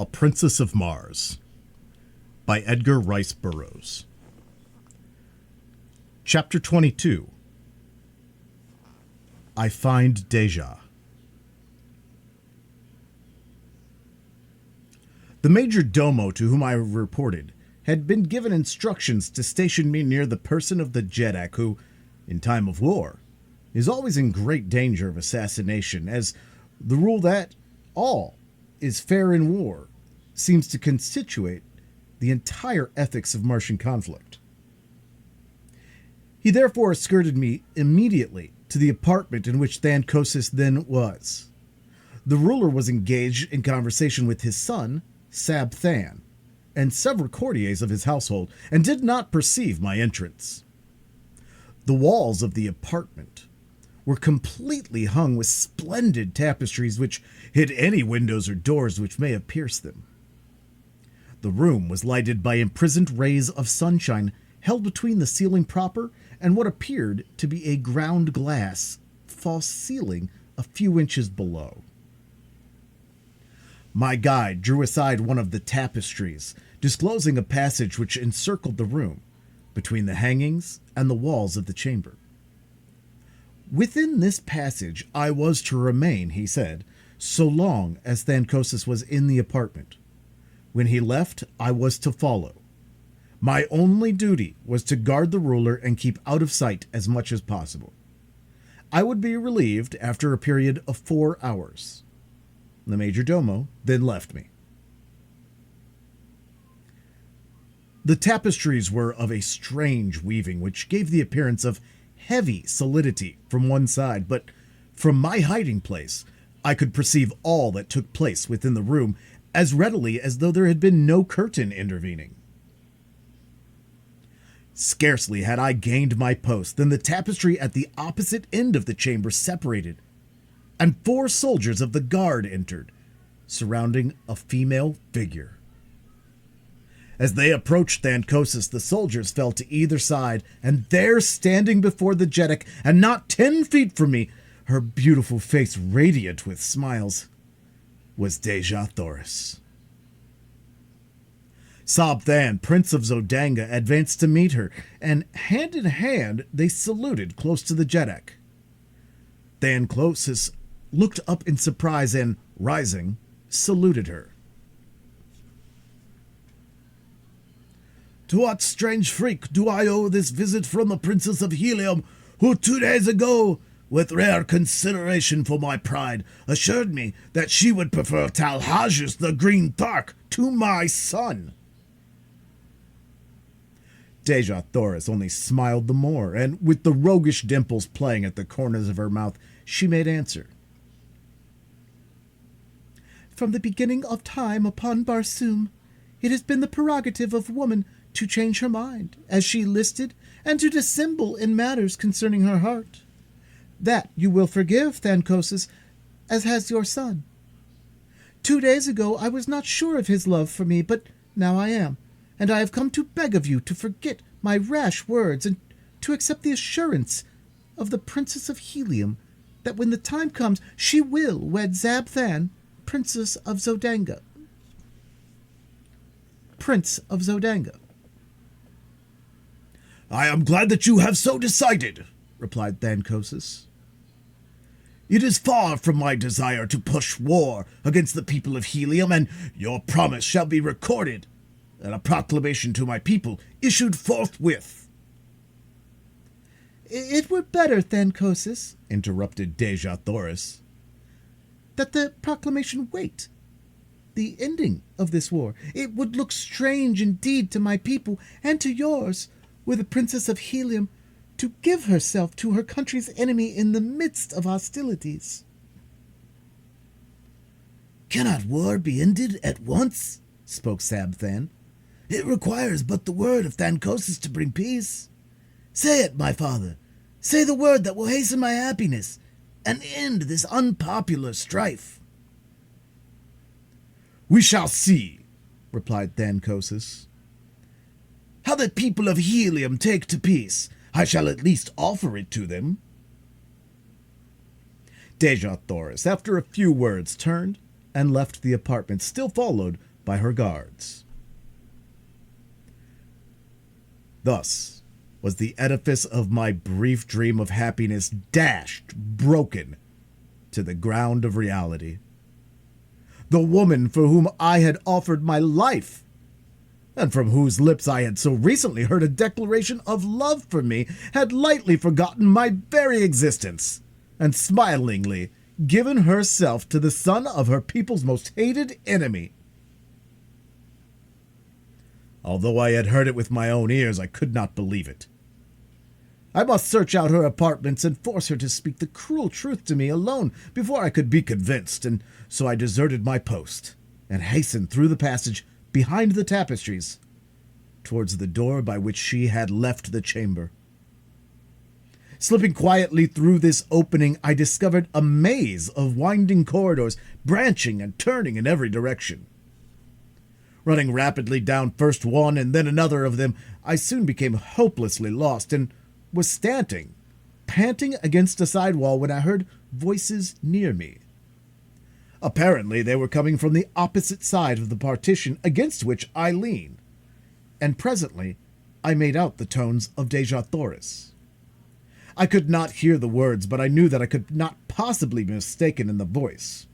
A Princess of Mars by Edgar Rice Burroughs. Chapter 22. I Find Deja. The major domo to whom I reported had been given instructions to station me near the person of the Jeddak who, in time of war, is always in great danger of assassination, as the rule that all is fair in war seems to constitute the entire ethics of Martian conflict. He therefore escorted me immediately to the apartment in which Thancosis then was. The ruler was engaged in conversation with his son, Sab Than, and several courtiers of his household, and did not perceive my entrance. The walls of the apartment were completely hung with splendid tapestries which hid any windows or doors which may have pierced them. The room was lighted by imprisoned rays of sunshine held between the ceiling proper and what appeared to be a ground glass false ceiling a few inches below. My guide drew aside one of the tapestries, disclosing a passage which encircled the room, between the hangings and the walls of the chamber. Within this passage I was to remain, he said, so long as Thancosis was in the apartment. When he left, I was to follow. My only duty was to guard the ruler and keep out of sight as much as possible. I would be relieved after a period of 4 hours. The major domo then left me. The tapestries were of a strange weaving which gave the appearance of heavy solidity from one side, but from my hiding place I could perceive all that took place within the room as readily as though there had been no curtain intervening. Scarcely had I gained my post than the tapestry at the opposite end of the chamber separated, and 4 soldiers of the guard entered, surrounding a female figure. As they approached Thancosis, the soldiers fell to either side, and there, standing before the Jeddak, and not 10 feet from me, her beautiful face radiant with smiles, was Deja Thoris. Sab Than, Prince of Zodanga, advanced to meet her, and hand in hand they saluted close to the Jeddak. Thancosis looked up in surprise and, rising, saluted her. "To what strange freak do I owe this visit from the Princess of Helium, who 2 days ago, with rare consideration for my pride, assured me that she would prefer Talhajius the Green Thark to my son?" Deja Thoris only smiled the more, and with the roguish dimples playing at the corners of her mouth, she made answer. "From the beginning of time upon Barsoom, it has been the prerogative of woman to change her mind, as she listed, and to dissemble in matters concerning her heart. That you will forgive, Thancosis, as has your son. 2 days ago I was not sure of his love for me, but now I am, and I have come to beg of you to forget my rash words and to accept the assurance of the Princess of Helium that when the time comes she will wed Sab Than, Princess of Zodanga." Prince of Zodanga. "I am glad that you have so decided," replied Thancosis. "It is far from my desire to push war against the people of Helium, and your promise shall be recorded, and a proclamation to my people issued forthwith." "It were better, Thancosis," interrupted Deja Thoris, "that the proclamation wait the ending of this war. It would look strange indeed to my people and to yours were the Princess of Helium to give herself to her country's enemy in the midst of hostilities." "Cannot war be ended at once?" spoke Sab Than. "It requires but the word of Thancosis to bring peace. Say it, my father. Say the word that will hasten my happiness and end this unpopular strife." "We shall see," replied Thancosis. "How the people of Helium take to peace, I shall at least offer it to them." Deja Thoris, after a few words, turned and left the apartment, still followed by her guards. Thus was the edifice of my brief dream of happiness dashed, broken, to the ground of reality. The woman for whom I had offered my life, and from whose lips I had so recently heard a declaration of love for me, had lightly forgotten my very existence, and smilingly given herself to the son of her people's most hated enemy. Although I had heard it with my own ears, I could not believe it. I must search out her apartments and force her to speak the cruel truth to me alone before I could be convinced, and so I deserted my post and hastened through the passage behind the tapestries towards the door by which she had left the chamber. Slipping quietly through this opening, I discovered a maze of winding corridors, branching and turning in every direction. Running rapidly down first one and then another of them, I soon became hopelessly lost and was standing, panting against a side wall when I heard voices near me. Apparently they were coming from the opposite side of the partition against which I leaned, and presently I made out the tones of Deja Thoris. I could not hear the words, but I knew that I could not possibly be mistaken in the voice.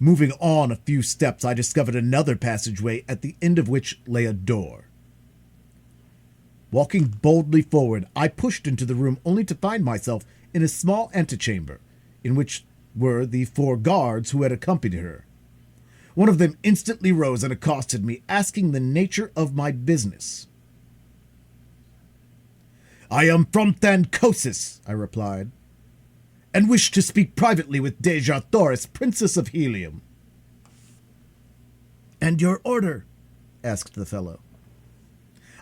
Moving on a few steps, I discovered another passageway at the end of which lay a door. Walking boldly forward, I pushed into the room only to find myself in a small antechamber, in which were the 4 guards who had accompanied her. One of them instantly rose and accosted me, asking the nature of my business. "I am from Thancosis," I replied, "and wish to speak privately with Deja Thoris, Princess of Helium." "And your order?" asked the fellow.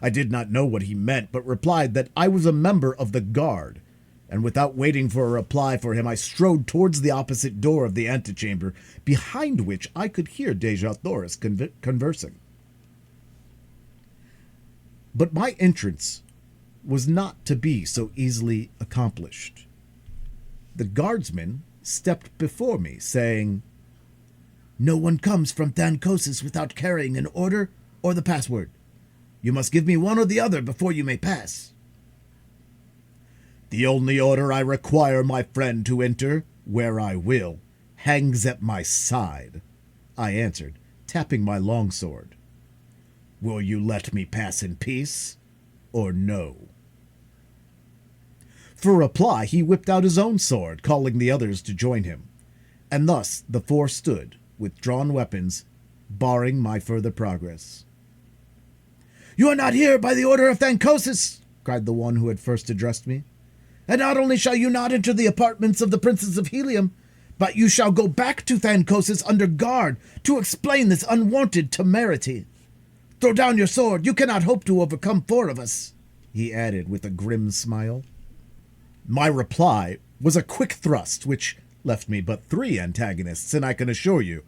I did not know what he meant, but replied that I was a member of the guard, and without waiting for a reply for him, I strode towards the opposite door of the antechamber, behind which I could hear Deja Thoris conversing. But my entrance was not to be so easily accomplished. The guardsman stepped before me, saying, "No one comes from Thancosis without carrying an order or the password. You must give me one or the other before you may pass." "The only order I require, my friend, to enter, where I will, hangs at my side," I answered, tapping my longsword. "Will you let me pass in peace, or no?" For reply, he whipped out his own sword, calling the others to join him, and thus the 4 stood, with drawn weapons, barring my further progress. "You are not here by the order of Thancosis," cried the one who had first addressed me. "And not only shall you not enter the apartments of the Princess of Helium, but you shall go back to Thancosis under guard to explain this unwarranted temerity. Throw down your sword. You cannot hope to overcome 4 of us," he added with a grim smile. My reply was a quick thrust, which left me but 3 antagonists, and I can assure you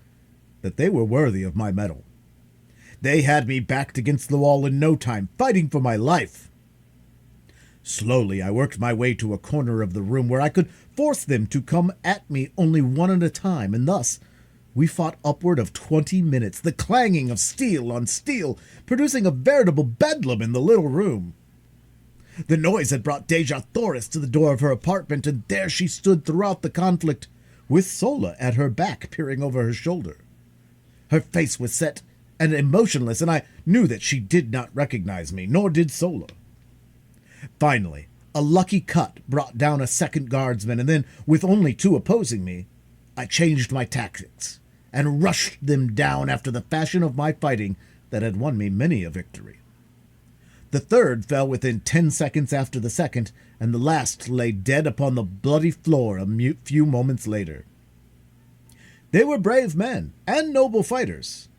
that they were worthy of my mettle. They had me backed against the wall in no time, fighting for my life. Slowly, I worked my way to a corner of the room where I could force them to come at me only one at a time, and thus we fought upward of 20 minutes, the clanging of steel on steel, producing a veritable bedlam in the little room. The noise had brought Deja Thoris to the door of her apartment, and there she stood throughout the conflict, with Sola at her back, peering over her shoulder. Her face was set and emotionless, and I knew that she did not recognize me, nor did Sola. Finally, a lucky cut brought down a second guardsman, and then, with only 2 opposing me, I changed my tactics and rushed them down after the fashion of my fighting that had won me many a victory. The third fell within 10 seconds after the second, and the last lay dead upon the bloody floor a few moments later. They were brave men and noble fighters,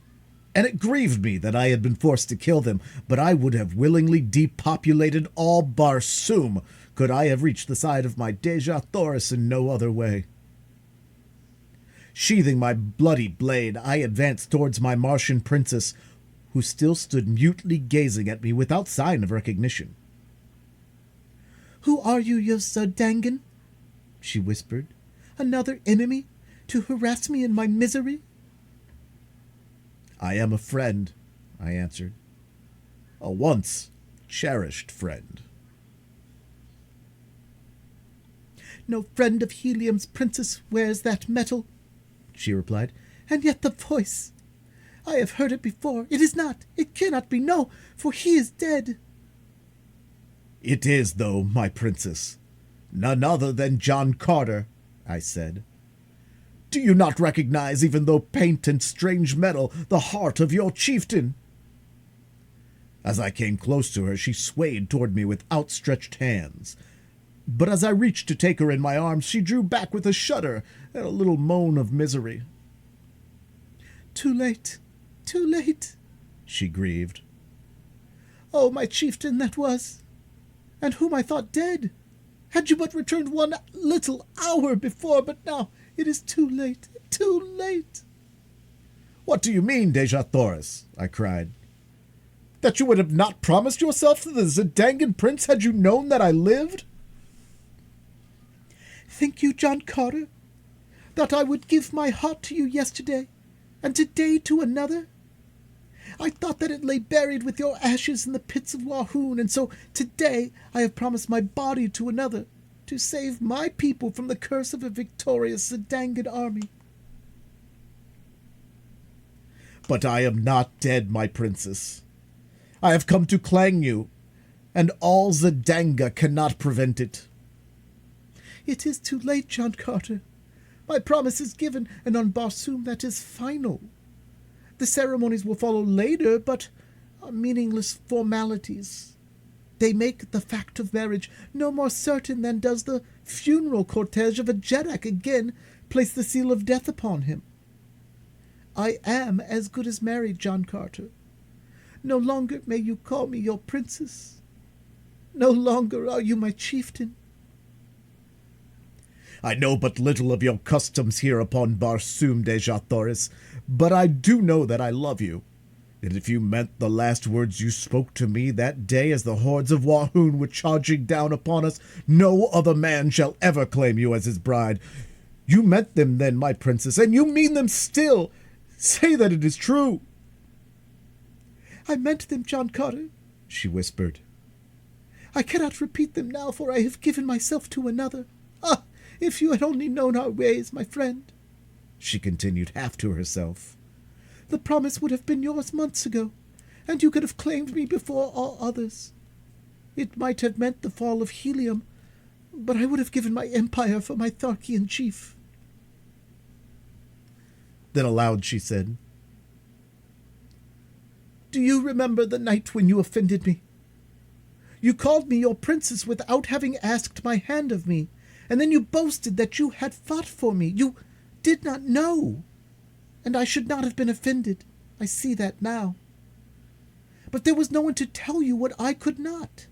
and it grieved me that I had been forced to kill them, but I would have willingly depopulated all Barsoom could I have reached the side of my Deja Thoris in no other way. Sheathing my bloody blade, I advanced towards my Martian princess, who still stood mutely gazing at me without sign of recognition. "Who are you, Yosodangan?" she whispered. "Another enemy to harass me in my misery?" I am a friend, I answered. A once cherished friend. No friend of Helium's princess wears that metal, she replied. And yet the voice, I have heard it before. It cannot be, no, for he is dead. It is, though, my princess. None other than John Carter, I said. Do you not recognize, even though paint and strange metal, the heart of your chieftain? As I came close to her, she swayed toward me with outstretched hands. But as I reached to take her in my arms, she drew back with a shudder and a little moan of misery. Too late, she grieved. Oh, my chieftain that was, and whom I thought dead, had you but returned one little hour before, but now it is too late. What do you mean, Deja Thoris? I cried. That you would have not promised yourself to the Zidangan prince had you known that I lived? Think you, John Carter, that I would give my heart to you yesterday, and today to another? I thought that it lay buried with your ashes in the pits of Wahoon, and so today I have promised my body to another, to save my people from the curse of a victorious Zidangan army. But I am not dead, my princess. I have come to clang you, and all Zidanga cannot prevent it. It is too late, John Carter. My promise is given, and on Barsoom that is final. The ceremonies will follow later, but are meaningless formalities. They make the fact of marriage no more certain than does the funeral cortege of a Jeddak again place the seal of death upon him. I am as good as married, John Carter. No longer may you call me your princess. No longer are you my chieftain. I know but little of your customs here upon Barsoom, Deja Thoris, but I do know that I love you. And if you meant the last words you spoke to me that day as the hordes of Wahoon were charging down upon us, no other man shall ever claim you as his bride. You meant them then, my princess, and you mean them still. Say that it is true. I meant them, John Carter, she whispered. I cannot repeat them now, for I have given myself to another. Ah, if you had only known our ways, my friend, she continued half to herself. The promise would have been yours months ago, and you could have claimed me before all others. It might have meant the fall of Helium, but I would have given my empire for my Tharkian chief. Then aloud she said, Do you remember the night when you offended me? You called me your princess without having asked my hand of me, and then you boasted that you had fought for me. You did not know, and I should not have been offended. I see that now. But there was no one to tell you what I could not,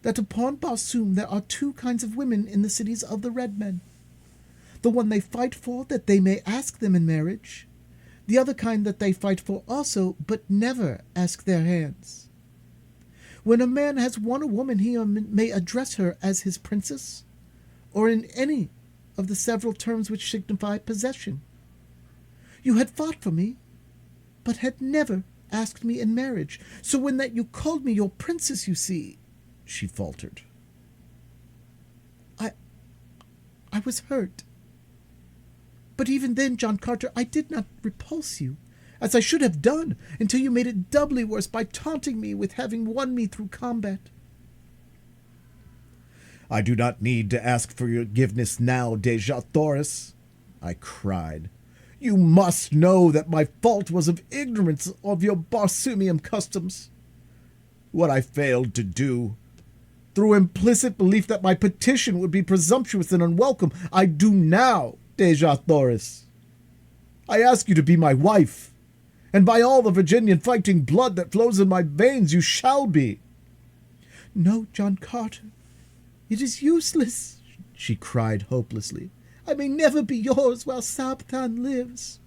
that upon Barsoom there are two kinds of women in the cities of the Red Men. The one they fight for, that they may ask them in marriage. The other kind that they fight for also, but never ask their hands. When a man has won a woman, he may address her as his princess, or in any of the several terms which signify possession. You had fought for me, but had never asked me in marriage. So when that you called me your princess, you see, she faltered. I was hurt. But even then, John Carter, I did not repulse you, as I should have done, until you made it doubly worse by taunting me with having won me through combat. I do not need to ask for your forgiveness now, Deja Thoris, I cried. You must know that my fault was of ignorance of your Barsoomian customs. What I failed to do, through implicit belief that my petition would be presumptuous and unwelcome, I do now, Deja Thoris. I ask you to be my wife, and by all the Virginian fighting blood that flows in my veins, you shall be. No, John Carter, it is useless, she cried hopelessly. I may never be yours while Sabthan lives.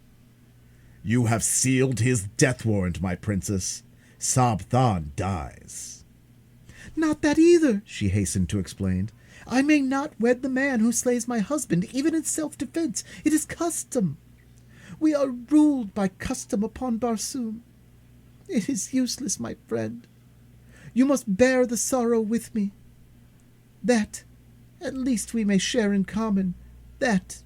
You have sealed his death warrant, my princess. Sabthan dies. Not that either, she hastened to explain. I may not wed the man who slays my husband, even in self-defense. It is custom. We are ruled by custom upon Barsoom. It is useless, my friend. You must bear the sorrow with me. That, at least, we may share in common. That,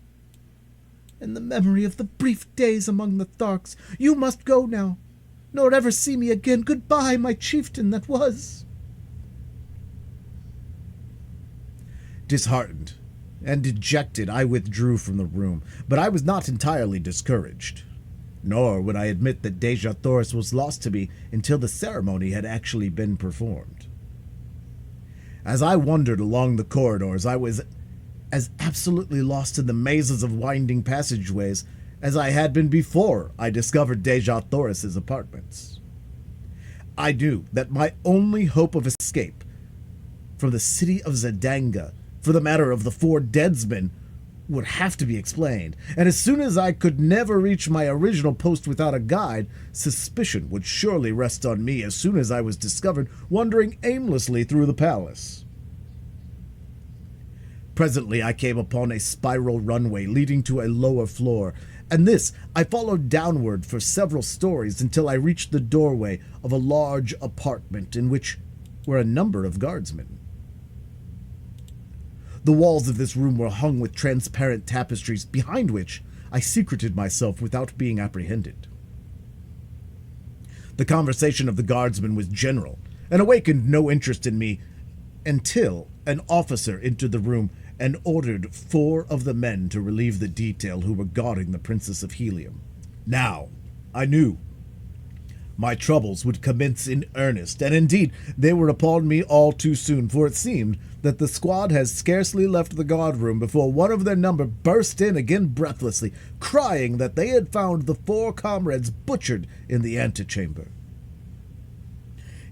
and the memory of the brief days among the Tharks. You must go now, nor ever see me again. Goodbye, my chieftain that was. Disheartened and dejected, I withdrew from the room, but I was not entirely discouraged. Nor would I admit that Deja Thoris was lost to me until the ceremony had actually been performed. As I wandered along the corridors, I was as absolutely lost in the mazes of winding passageways as I had been before I discovered Deja Thoris's apartments. I knew that my only hope of escape from the city of Zedanga, for the matter of the 4 deadsmen, would have to be explained, and as soon as I could never reach my original post without a guide, suspicion would surely rest on me as soon as I was discovered wandering aimlessly through the palace. Presently I came upon a spiral runway leading to a lower floor, and this I followed downward for several stories until I reached the doorway of a large apartment in which were a number of guardsmen. The walls of this room were hung with transparent tapestries, behind which I secreted myself without being apprehended. The conversation of the guardsmen was general, and awakened no interest in me until an officer entered the room and ordered 4 of the men to relieve the detail who were guarding the Princess of Helium. Now, I knew my troubles would commence in earnest, and indeed they were upon me all too soon, for it seemed that the squad had scarcely left the guardroom before one of their number burst in again breathlessly, crying that they had found the 4 comrades butchered in the antechamber.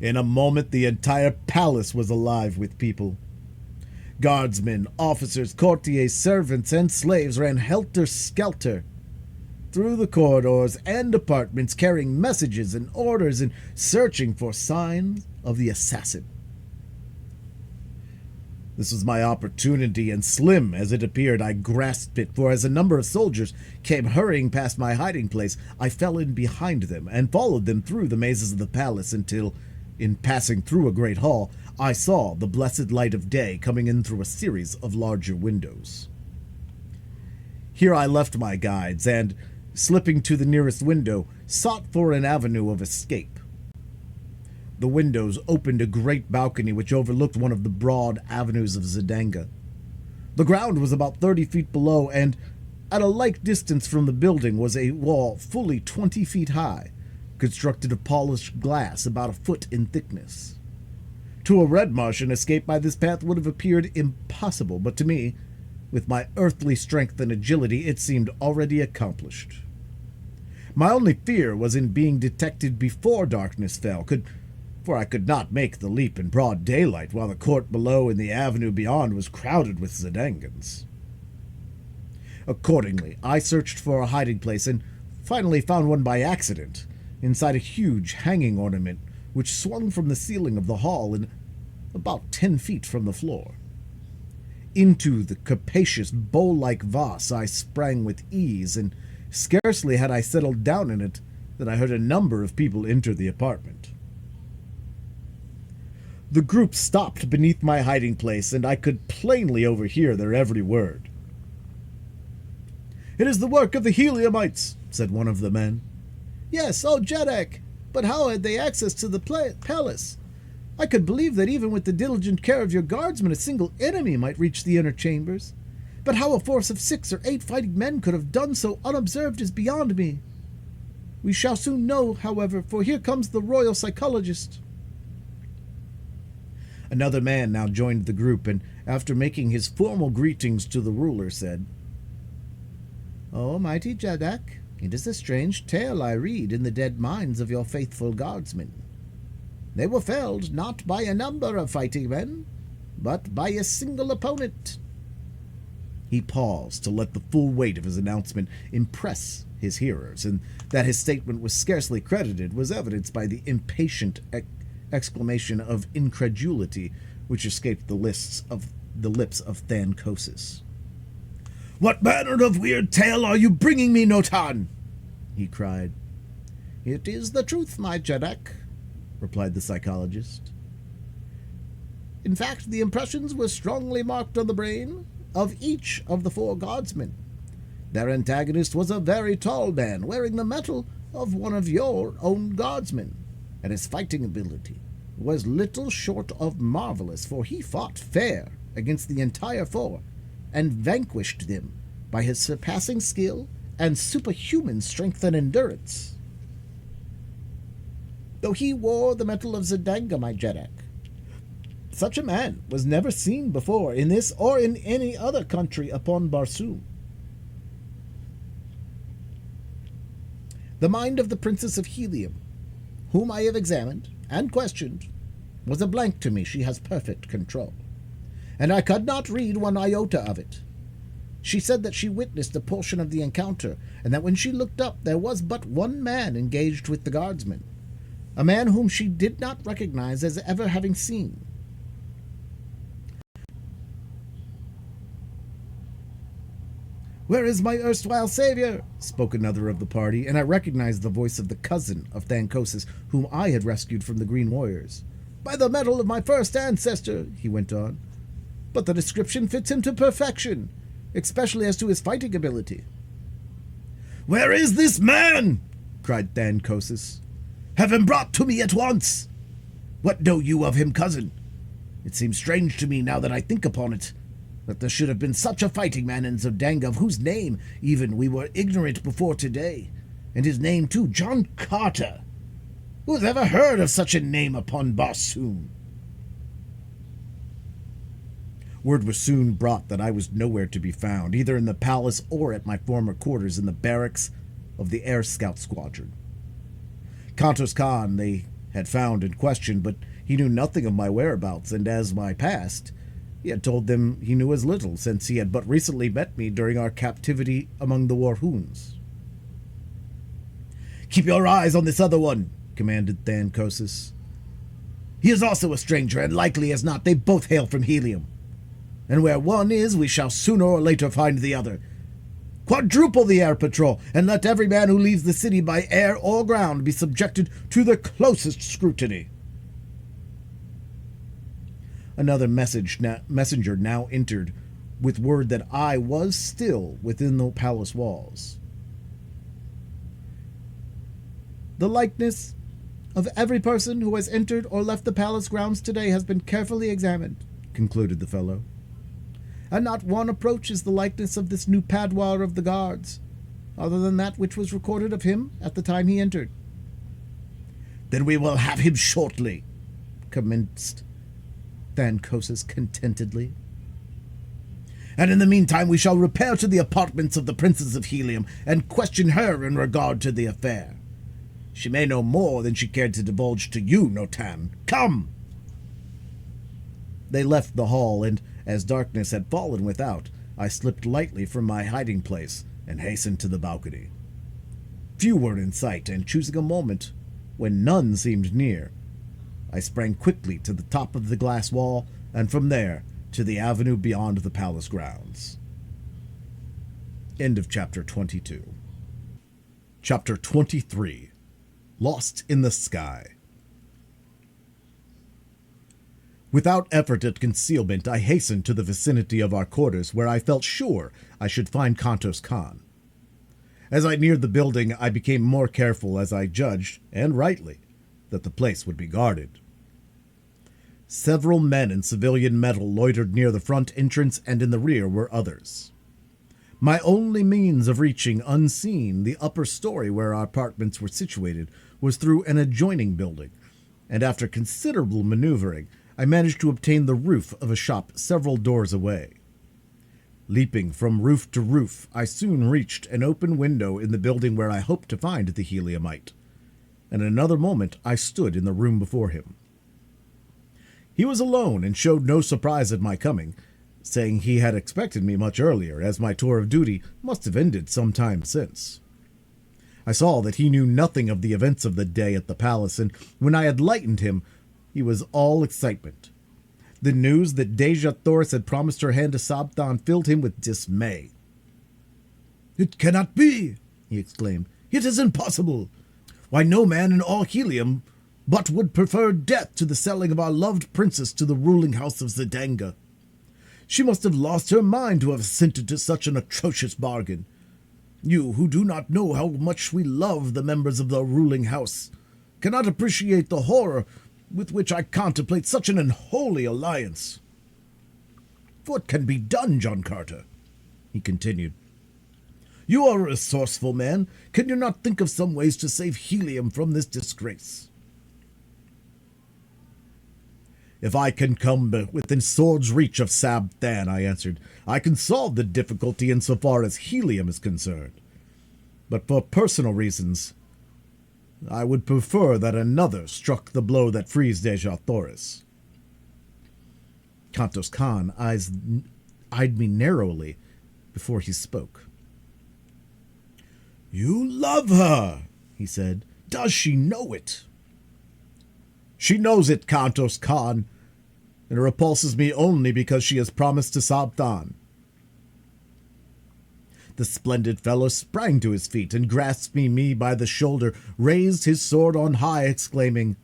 In a moment the entire palace was alive with people. Guardsmen, officers, courtiers, servants, and slaves ran helter-skelter through the corridors and apartments, carrying messages and orders and searching for signs of the assassin. This was my opportunity, and slim as it appeared, I grasped it, for as a number of soldiers came hurrying past my hiding place, I fell in behind them and followed them through the mazes of the palace until, in passing through a great hall, I saw the blessed light of day coming in through a series of larger windows. Here I left my guides, and, slipping to the nearest window, sought for an avenue of escape. The windows opened a great balcony which overlooked one of the broad avenues of Zedanga. The ground was about 30 feet below, and at a like distance from the building was a wall fully 20 feet high, constructed of polished glass about a foot in thickness. To a red Martian, escape by this path would have appeared impossible, but to me, with my earthly strength and agility, it seemed already accomplished. My only fear was in being detected before darkness fell, for I could not make the leap in broad daylight while the court below and the avenue beyond was crowded with Zedangans. Accordingly, I searched for a hiding place and finally found one by accident, inside a huge hanging ornament which swung from the ceiling of the hall and about 10 feet from the floor. Into the capacious bowl-like vase I sprang with ease, and scarcely had I settled down in it that I heard a number of people enter the apartment. The group stopped beneath my hiding place, and I could plainly overhear their every word. "It is the work of the Heliumites," said one of the men. "Yes, oh Jeddak, but how had they access to the palace? I could believe that even with the diligent care of your guardsmen, a single enemy might reach the inner chambers. But how a force of 6 or 8 fighting men could have done so unobserved is beyond me. We shall soon know, however, for here comes the royal psychologist." Another man now joined the group, and after making his formal greetings to the ruler, said, "O mighty Jeddak, it is a strange tale I read in the dead minds of your faithful guardsmen. They were felled not by a number of fighting men, but by a single opponent." He paused to let the full weight of his announcement impress his hearers, and that his statement was scarcely credited was evidenced by the impatient exclamation of incredulity which escaped the lips of Thancosis. "What manner of weird tale are you bringing me, Notan?" he cried. "It is the truth, my Jeddak," replied the psychologist. "In fact, the impressions were strongly marked on the brain of each of the 4 guardsmen. Their antagonist was a very tall man, wearing the metal of one of your own guardsmen, and his fighting ability was little short of marvelous, for he fought fair against the entire 4, and vanquished them by his surpassing skill and superhuman strength and endurance. Though he wore the metal of Zedanga, my Jeddak, such a man was never seen before in this or in any other country upon Barsoom. The mind of the Princess of Helium, whom I have examined and questioned, was a blank to me. She has perfect control, and I could not read one iota of it. She said that she witnessed a portion of the encounter, and that when she looked up there was but one man engaged with the guardsmen, a man whom she did not recognize as ever having seen. "Where is my erstwhile savior?" spoke another of the party, and I recognized the voice of the cousin of Thancosis, whom I had rescued from the Green Warriors. "By the metal of my first ancestor," he went on, "but the description fits him to perfection, especially as to his fighting ability." "Where is this man?" cried Thancosis. "Have him brought to me at once. What know you of him, cousin? It seems strange to me, now that I think upon it, that there should have been such a fighting man in Zodanga, of whose name even we were ignorant before today. And his name, too, John Carter. Who has ever heard of such a name upon Barsoom?" Word was soon brought that I was nowhere to be found, either in the palace or at my former quarters in the barracks of the Air Scout Squadron. Kantos Khan they had found and questioned, but he knew nothing of my whereabouts, and as my past, he had told them he knew as little, since he had but recently met me during our captivity among the Warhoons. "Keep your eyes on this other one," commanded Thancosis. "He is also a stranger, and likely as not they both hail from Helium. And where one is, we shall sooner or later find the other. Quadruple the air patrol, and let every man who leaves the city by air or ground be subjected to the closest scrutiny." Another messenger now entered, with word that I was still within the palace walls. "The likeness of every person who has entered or left the palace grounds today has been carefully examined," concluded the fellow, "and not one approaches the likeness of this new Padwar of the guards, other than that which was recorded of him at the time he entered." "Then we will have him shortly," commenced Thancosis contentedly. "And in the meantime we shall repair to the apartments of the Princess of Helium and question her in regard to the affair. She may know more than she cared to divulge to you, Notan. Come!" They left the hall, and as darkness had fallen without, I slipped lightly from my hiding place and hastened to the balcony. Few were in sight, and choosing a moment when none seemed near, I sprang quickly to the top of the glass wall, and from there to the avenue beyond the palace grounds. End of Chapter 22. Chapter 23. Lost in the Sky. Without effort at concealment, I hastened to the vicinity of our quarters, where I felt sure I should find Kantos Khan. As I neared the building, I became more careful, as I judged, and rightly, that the place would be guarded. Several men in civilian metal loitered near the front entrance, and in the rear were others. My only means of reaching unseen the upper story where our apartments were situated was through an adjoining building, and after considerable maneuvering, I managed to obtain the roof of a shop several doors away. Leaping from roof to roof, I soon reached an open window in the building where I hoped to find the Heliumite, and in another moment I stood in the room before him. He was alone and showed no surprise at my coming, saying he had expected me much earlier, as my tour of duty must have ended some time since. I saw that he knew nothing of the events of the day at the palace, and when I had lightened him, he was all excitement. The news that Deja Thoris had promised her hand to Sabthan filled him with dismay. "It cannot be!" he exclaimed. It is impossible. Why, no man in all Helium but would prefer death to the selling of our loved princess to the ruling house of Zidanga. She must have lost her mind to have assented to such an atrocious bargain. You, who do not know how much we love the members of the ruling house, cannot appreciate the horror with which I contemplate such an unholy alliance. What can be done, John Carter? He continued. You are a resourceful man. Can you not think of some ways to save Helium from this disgrace? If I can come within sword's reach of Sab Than, I answered, I can solve the difficulty insofar as Helium is concerned. But for personal reasons, I would prefer that another struck the blow that frees Deja Thoris. Kantos Khan eyed me narrowly before he spoke. You love her, he said. Does she know it? She knows it, Kantos Khan, and it repulses me only because she has promised to Sab Than. The splendid fellow sprang to his feet and, grasping me by the shoulder, raised his sword on high, exclaiming,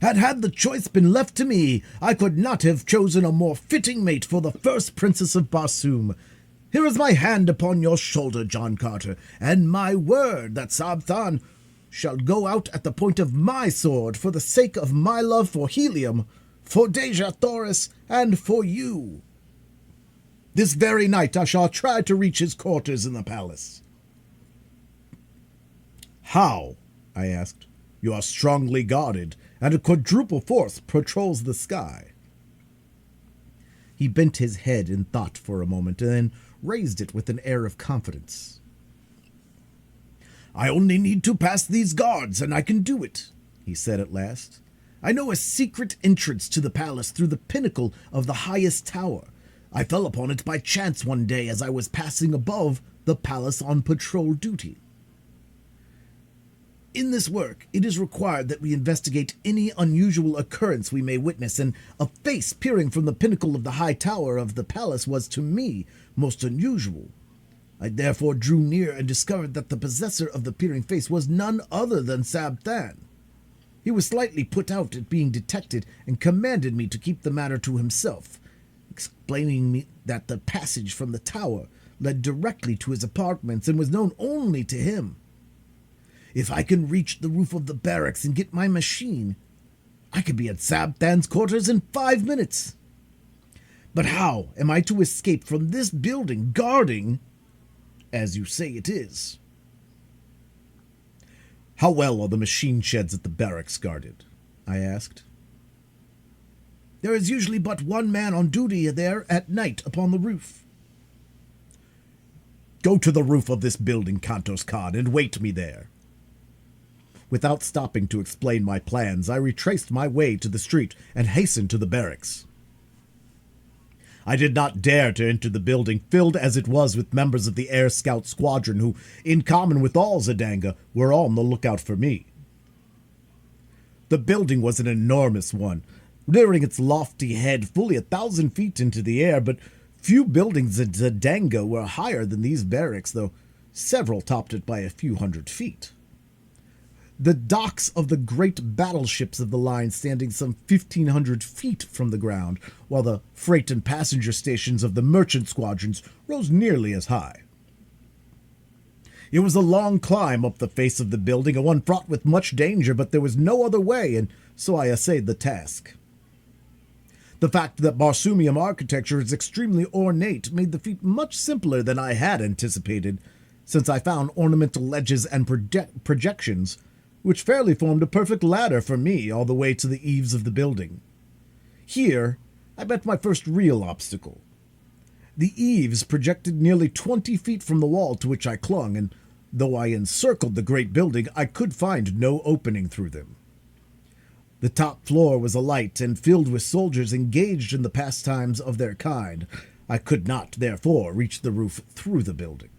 Had the choice been left to me, I could not have chosen a more fitting mate for the first princess of Barsoom. Here is my hand upon your shoulder, John Carter, and my word that Sab Than shall go out at the point of my sword for the sake of my love for Helium, for Deja Thoris, and for you. This very night I shall try to reach his quarters in the palace. How? I asked. You are strongly guarded, and a quadruple force patrols the sky. He bent his head in thought for a moment, and then raised it with an air of confidence. I only need to pass these guards, and I can do it, he said at last. I know a secret entrance to the palace through the pinnacle of the highest tower. I fell upon it by chance one day as I was passing above the palace on patrol duty. In this work, it is required that we investigate any unusual occurrence we may witness, and a face peering from the pinnacle of the high tower of the palace was, to me, most unusual. I therefore drew near and discovered that the possessor of the peering face was none other than Sab Than. He was slightly put out at being detected and commanded me to keep the matter to himself, explaining me that the passage from the tower led directly to his apartments and was known only to him. If I can reach the roof of the barracks and get my machine, I could be at Sab Than's quarters in 5 minutes. But how am I to escape from this building guarding, as you say it is? How well are the machine sheds at the barracks guarded? I asked. There is usually but one man on duty there at night upon the roof. Go to the roof of this building, Kantos Khan, and wait me there. Without stopping to explain my plans, I retraced my way to the street and hastened to the barracks. I did not dare to enter the building, filled as it was with members of the Air Scout Squadron who, in common with all Zidanga, were on the lookout for me. The building was an enormous one, rearing its lofty head fully 1,000 feet into the air, but few buildings in Zidanga were higher than these barracks, though several topped it by a few hundred feet. The docks of the great battleships of the line standing some 1,500 feet from the ground, while the freight and passenger stations of the merchant squadrons rose nearly as high. It was a long climb up the face of the building, and one fraught with much danger, but there was no other way, and so I essayed the task. The fact that Barsoomian architecture is extremely ornate made the feat much simpler than I had anticipated, since I found ornamental ledges and projections which fairly formed a perfect ladder for me all the way to the eaves of the building. Here I met my first real obstacle. The eaves projected nearly 20 feet from the wall to which I clung, and though I encircled the great building, I could find no opening through them. The top floor was alight and filled with soldiers engaged in the pastimes of their kind. I could not, therefore, reach the roof through the building.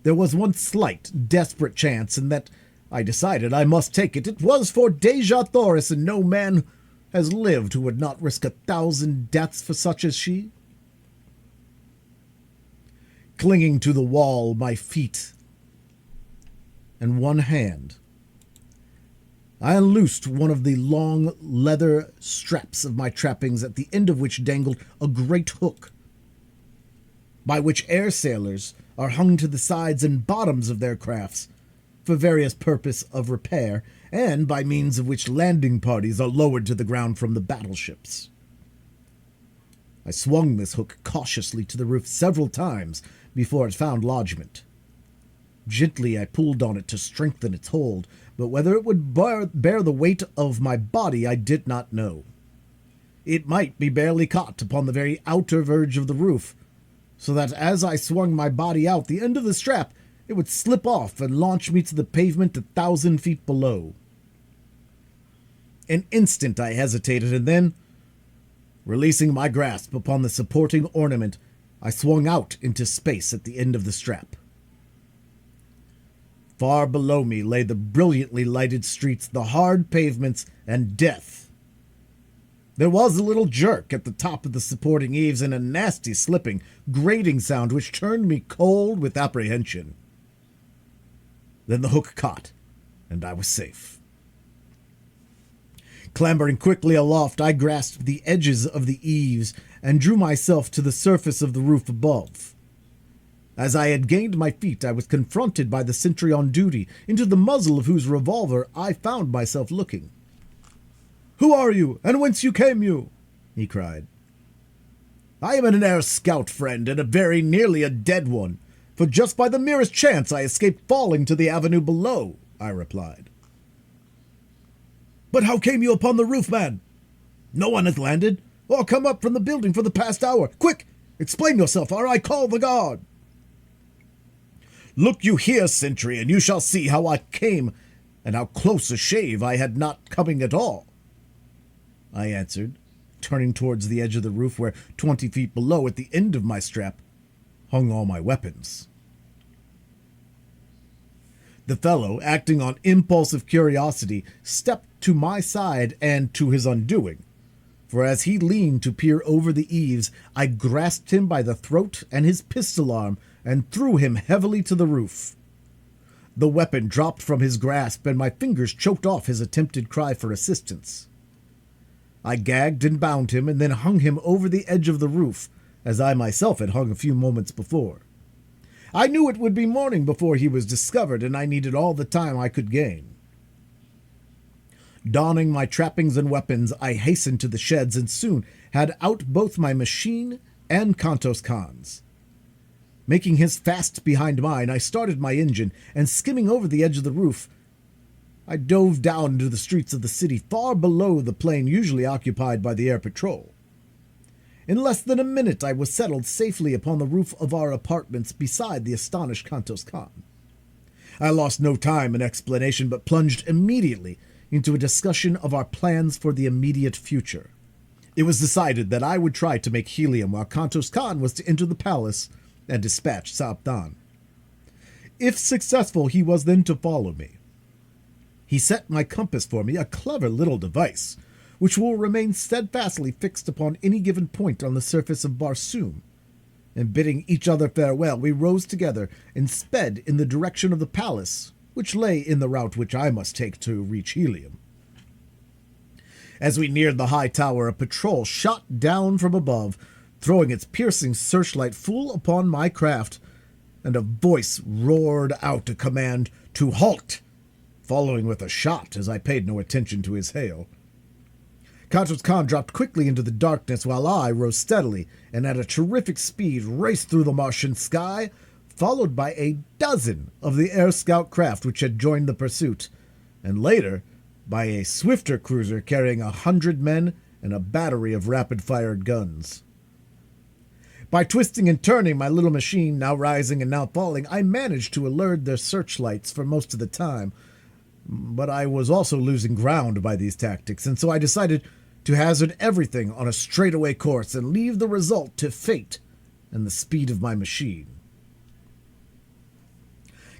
There was one slight, desperate chance, and that I decided I must take it. It was for Deja Thoris, and no man has lived who would not risk 1,000 deaths for such as she. Clinging to the wall, my feet and one hand. I unloosed one of the long leather straps of my trappings, at the end of which dangled a great hook, by which air sailors are hung to the sides and bottoms of their crafts for various purpose of repair, and by means of which landing parties are lowered to the ground from the battleships. I swung this hook cautiously to the roof several times before it found lodgment. Gently I pulled on it to strengthen its hold, but whether it would bear the weight of my body I did not know. It might be barely caught upon the very outer verge of the roof, so that as I swung my body out, the end of the strap, it would slip off and launch me to the pavement 1,000 feet below. An instant I hesitated, and then, releasing my grasp upon the supporting ornament, I swung out into space at the end of the strap. Far below me lay the brilliantly lighted streets, the hard pavements, and death. There was a little jerk at the top of the supporting eaves, and a nasty slipping, grating sound which turned me cold with apprehension. Then the hook caught, and I was safe. Clambering quickly aloft, I grasped the edges of the eaves and drew myself to the surface of the roof above. As I had gained my feet, I was confronted by the sentry on duty, into the muzzle of whose revolver I found myself looking. "Who are you, and whence came you?" he cried. "I am an air scout, friend, and very nearly a dead one, for just by the merest chance I escaped falling to the avenue below," I replied. "But how came you upon the roof, man? No one has landed, or come up from the building for the past hour. Quick, explain yourself, or I call the guard." "Look you here, sentry, and you shall see how I came, and how close a shave I had not coming at all," I answered, turning towards the edge of the roof where, 20 feet below, at the end of my strap, hung all my weapons. The fellow, acting on impulse of curiosity, stepped to my side and to his undoing, for as he leaned to peer over the eaves, I grasped him by the throat and his pistol arm and threw him heavily to the roof. The weapon dropped from his grasp, and my fingers choked off his attempted cry for assistance. I gagged and bound him, and then hung him over the edge of the roof, as I myself had hung a few moments before. I knew it would be morning before he was discovered, and I needed all the time I could gain. Donning my trappings and weapons, I hastened to the sheds, and soon had out both my machine and Kantos Khan's. Making his fast behind mine, I started my engine, and skimming over the edge of the roof, I dove down into the streets of the city, far below the plain usually occupied by the air patrol. In less than a minute I was settled safely upon the roof of our apartments beside the astonished Kantos Khan. I lost no time in explanation, but plunged immediately into a discussion of our plans for the immediate future. It was decided that I would try to make helium, while Kantos Khan was to enter the palace and dispatch Sabdan. If successful, he was then to follow me. He set my compass for me, a clever little device, which will remain steadfastly fixed upon any given point on the surface of Barsoom, and bidding each other farewell, we rose together and sped in the direction of the palace, which lay in the route which I must take to reach helium. As we neared the high tower, a patrol shot down from above, throwing its piercing searchlight full upon my craft, and a voice roared out a command to halt, following with a shot as I paid no attention to his hail. Kantos Khan dropped quickly into the darkness, while I rose steadily and at a terrific speed raced through the Martian sky, followed by a dozen of the air scout craft which had joined the pursuit, and later by a swifter cruiser carrying 100 men and a battery of rapid-fired guns. By twisting and turning my little machine, now rising and now falling, I managed to elude their searchlights for most of the time, but I was also losing ground by these tactics, and so I decided to hazard everything on a straightaway course and leave the result to fate and the speed of my machine.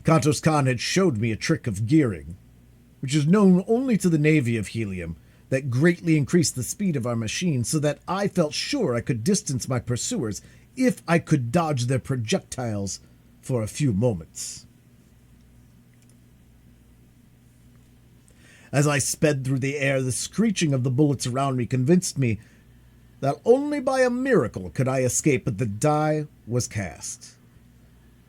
Kantos Khan had showed me a trick of gearing, which is known only to the Navy of Helium, that greatly increased the speed of our machine, so that I felt sure I could distance my pursuers if I could dodge their projectiles for a few moments. As I sped through the air, the screeching of the bullets around me convinced me that only by a miracle could I escape, but the die was cast.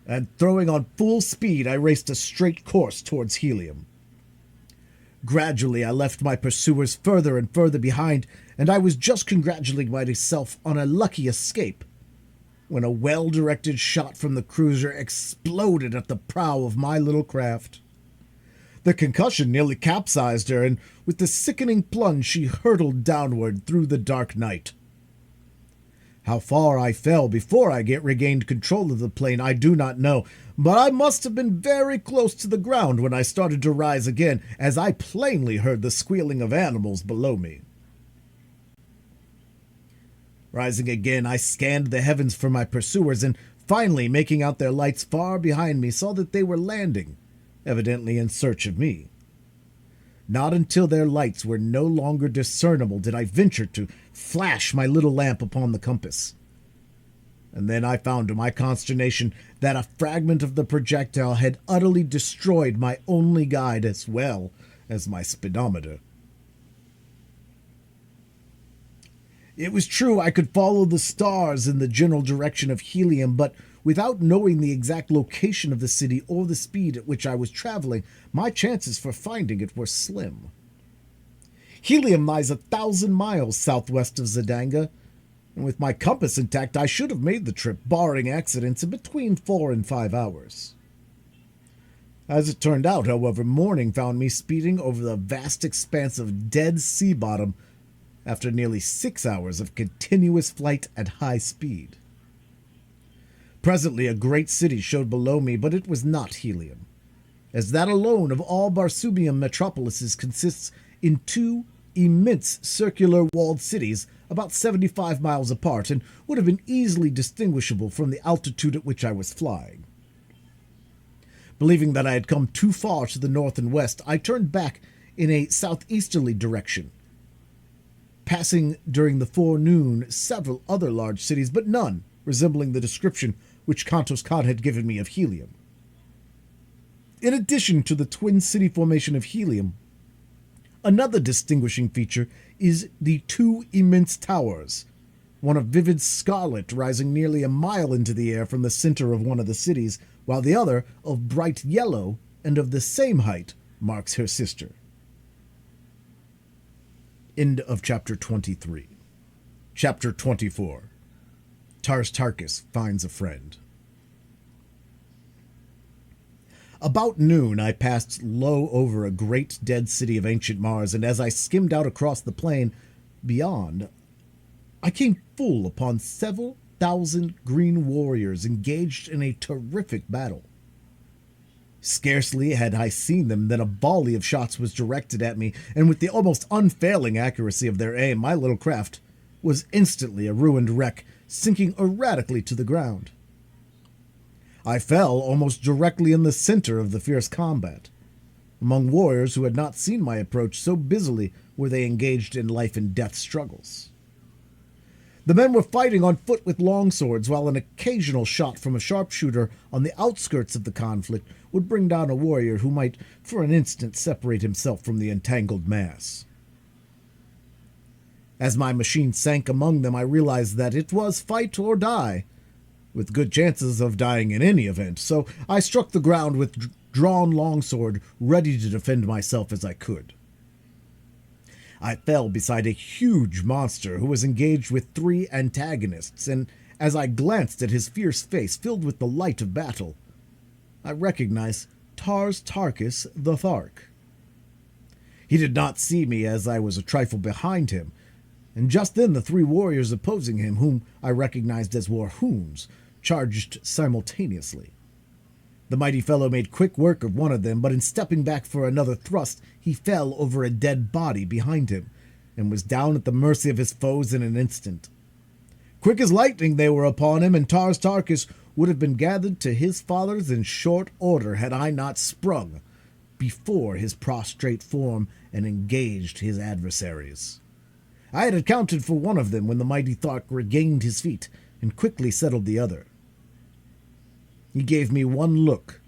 And throwing on full speed, I raced a straight course towards Helium. Gradually, I left my pursuers further and further behind, and I was just congratulating myself on a lucky escape when a well-directed shot from the cruiser exploded at the prow of my little craft. The concussion nearly capsized her, and with the sickening plunge she hurtled downward through the dark night. How far I fell before I regained control of the plane I do not know, but I must have been very close to the ground when I started to rise again, as I plainly heard the squealing of animals below me. Rising again, I scanned the heavens for my pursuers, and finally, making out their lights far behind me, saw that they were landing, evidently in search of me. Not until their lights were no longer discernible did I venture to flash my little lamp upon the compass. And then I found to my consternation that a fragment of the projectile had utterly destroyed my only guide as well as my speedometer. It was true I could follow the stars in the general direction of Helium, but without knowing the exact location of the city or the speed at which I was traveling, my chances for finding it were slim. Helium lies 1,000 miles southwest of Zidanga, and with my compass intact, I should have made the trip, barring accidents, in between 4 and 5 hours. As it turned out, however, morning found me speeding over the vast expanse of dead sea bottom after nearly 6 hours of continuous flight at high speed. Presently a great city showed below me, but it was not Helium, as that alone of all Barsubium metropolises consists in 2 immense circular walled cities about 75 miles apart, and would have been easily distinguishable from the altitude at which I was flying. Believing that I had come too far to the north and west, I turned back in a southeasterly direction, passing during the forenoon several other large cities, but none resembling the description which Kantos Khan had given me of Helium. In addition to the twin city formation of Helium, another distinguishing feature is the 2 immense towers, one of vivid scarlet rising nearly a mile into the air from the center of one of the cities, while the other, of bright yellow and of the same height, marks her sister. End of Chapter 23. Chapter 24. Tars Tarkas finds a friend. About noon, I passed low over a great dead city of ancient Mars, and as I skimmed out across the plain beyond, I came full upon several thousand green warriors engaged in a terrific battle. Scarcely had I seen them than a volley of shots was directed at me, and with the almost unfailing accuracy of their aim, my little craft was instantly a ruined wreck, sinking erratically to the ground. I fell almost directly in the center of the fierce combat, among warriors who had not seen my approach, so busily were they engaged in life and death struggles. The men were fighting on foot with long swords, while an occasional shot from a sharpshooter on the outskirts of the conflict would bring down a warrior who might for an instant separate himself from the entangled mass. As my machine sank among them, I realized that it was fight or die, with good chances of dying in any event, so I struck the ground with drawn longsword, ready to defend myself as I could. I fell beside a huge monster who was engaged with 3 antagonists, and as I glanced at his fierce face filled with the light of battle, I recognized Tars Tarkas the Thark. He did not see me, as I was a trifle behind him, and just then the 3 warriors opposing him, whom I recognized as Warhoons, charged simultaneously. The mighty fellow made quick work of one of them, but in stepping back for another thrust, he fell over a dead body behind him, and was down at the mercy of his foes in an instant. Quick as lightning they were upon him, and Tars Tarkas would have been gathered to his fathers in short order had I not sprung before his prostrate form and engaged his adversaries. I had accounted for one of them when the mighty Thark regained his feet and quickly settled the other. He gave me one look,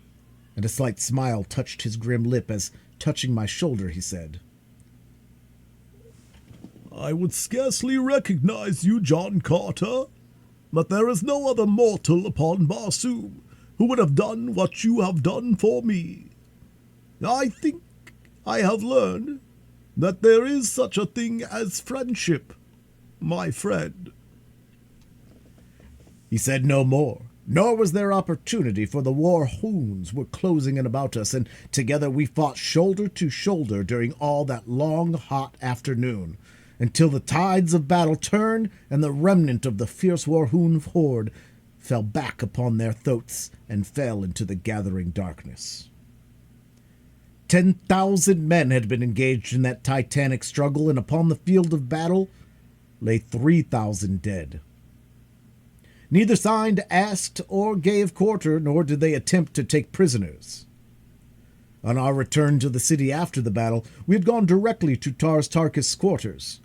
and a slight smile touched his grim lip as, touching my shoulder, he said, I would scarcely recognize you, John Carter, but there is no other mortal upon Barsoom who would have done what you have done for me. I think I have learned that there is such a thing as friendship, my friend. He said no more, nor was there opportunity, for the war hounds were closing in about us, and together we fought shoulder to shoulder during all that long, hot afternoon, until the tides of battle turned and the remnant of the fierce war-hound horde fell back upon their throats and fell into the gathering darkness. 10,000 men had been engaged in that titanic struggle, and upon the field of battle lay 3,000 dead. Neither signed, asked, or gave quarter, nor did they attempt to take prisoners. On our return to the city after the battle, we had gone directly to Tars Tarkas' quarters,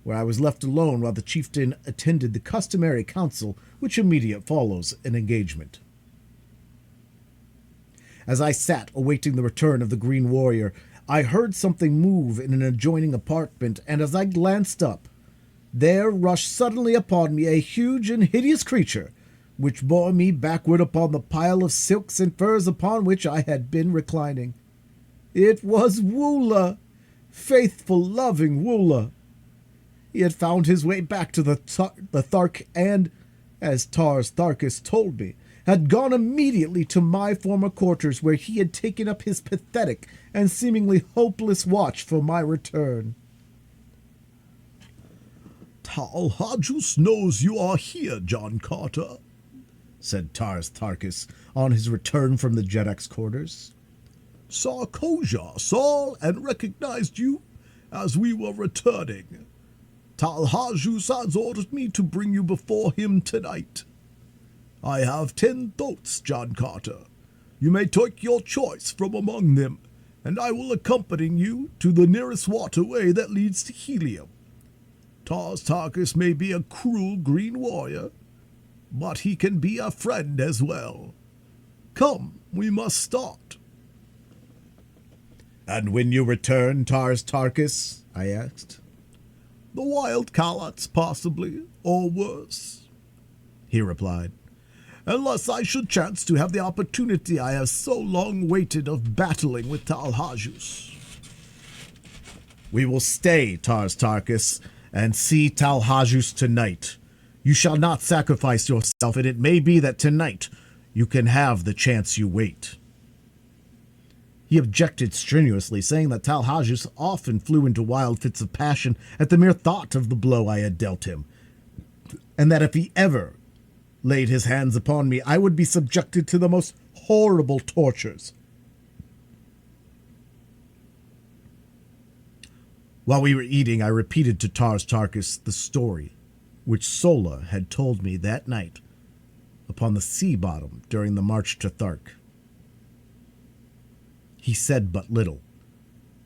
where I was left alone while the chieftain attended the customary council which immediately follows an engagement. As I sat awaiting the return of the Green Warrior, I heard something move in an adjoining apartment, and as I glanced up, there rushed suddenly upon me a huge and hideous creature, which bore me backward upon the pile of silks and furs upon which I had been reclining. It was Woola, faithful, loving Woola. He had found his way back to the Thark and, as Tars Tharkas told me, had gone immediately to my former quarters, where he had taken up his pathetic and seemingly hopeless watch for my return. Talhajus knows you are here, John Carter, said Tars Tarkas on his return from the Jedak's quarters. Sarkoja saw and recognized you as we were returning. Talhajus has ordered me to bring you before him tonight. I have 10 thoughts, John Carter. You may take your choice from among them, and I will accompany you to the nearest waterway that leads to Helium. Tars Tarkas may be a cruel green warrior, but he can be a friend as well. Come, we must start. And when you return, Tars Tarkas? I asked. The wild Kalats, possibly, or worse, he replied, unless I should chance to have the opportunity I have so long waited of battling with Talhajus. We will stay, Tars Tarkas, and see Talhajus tonight. You shall not sacrifice yourself, and it may be that tonight you can have the chance you wait. He objected strenuously, saying that Talhajus often flew into wild fits of passion at the mere thought of the blow I had dealt him, and that if he ever laid his hands upon me, I would be subjected to the most horrible tortures. While we were eating, I repeated to Tars Tarkas the story which Sola had told me that night upon the sea bottom during the march to Thark. He said but little,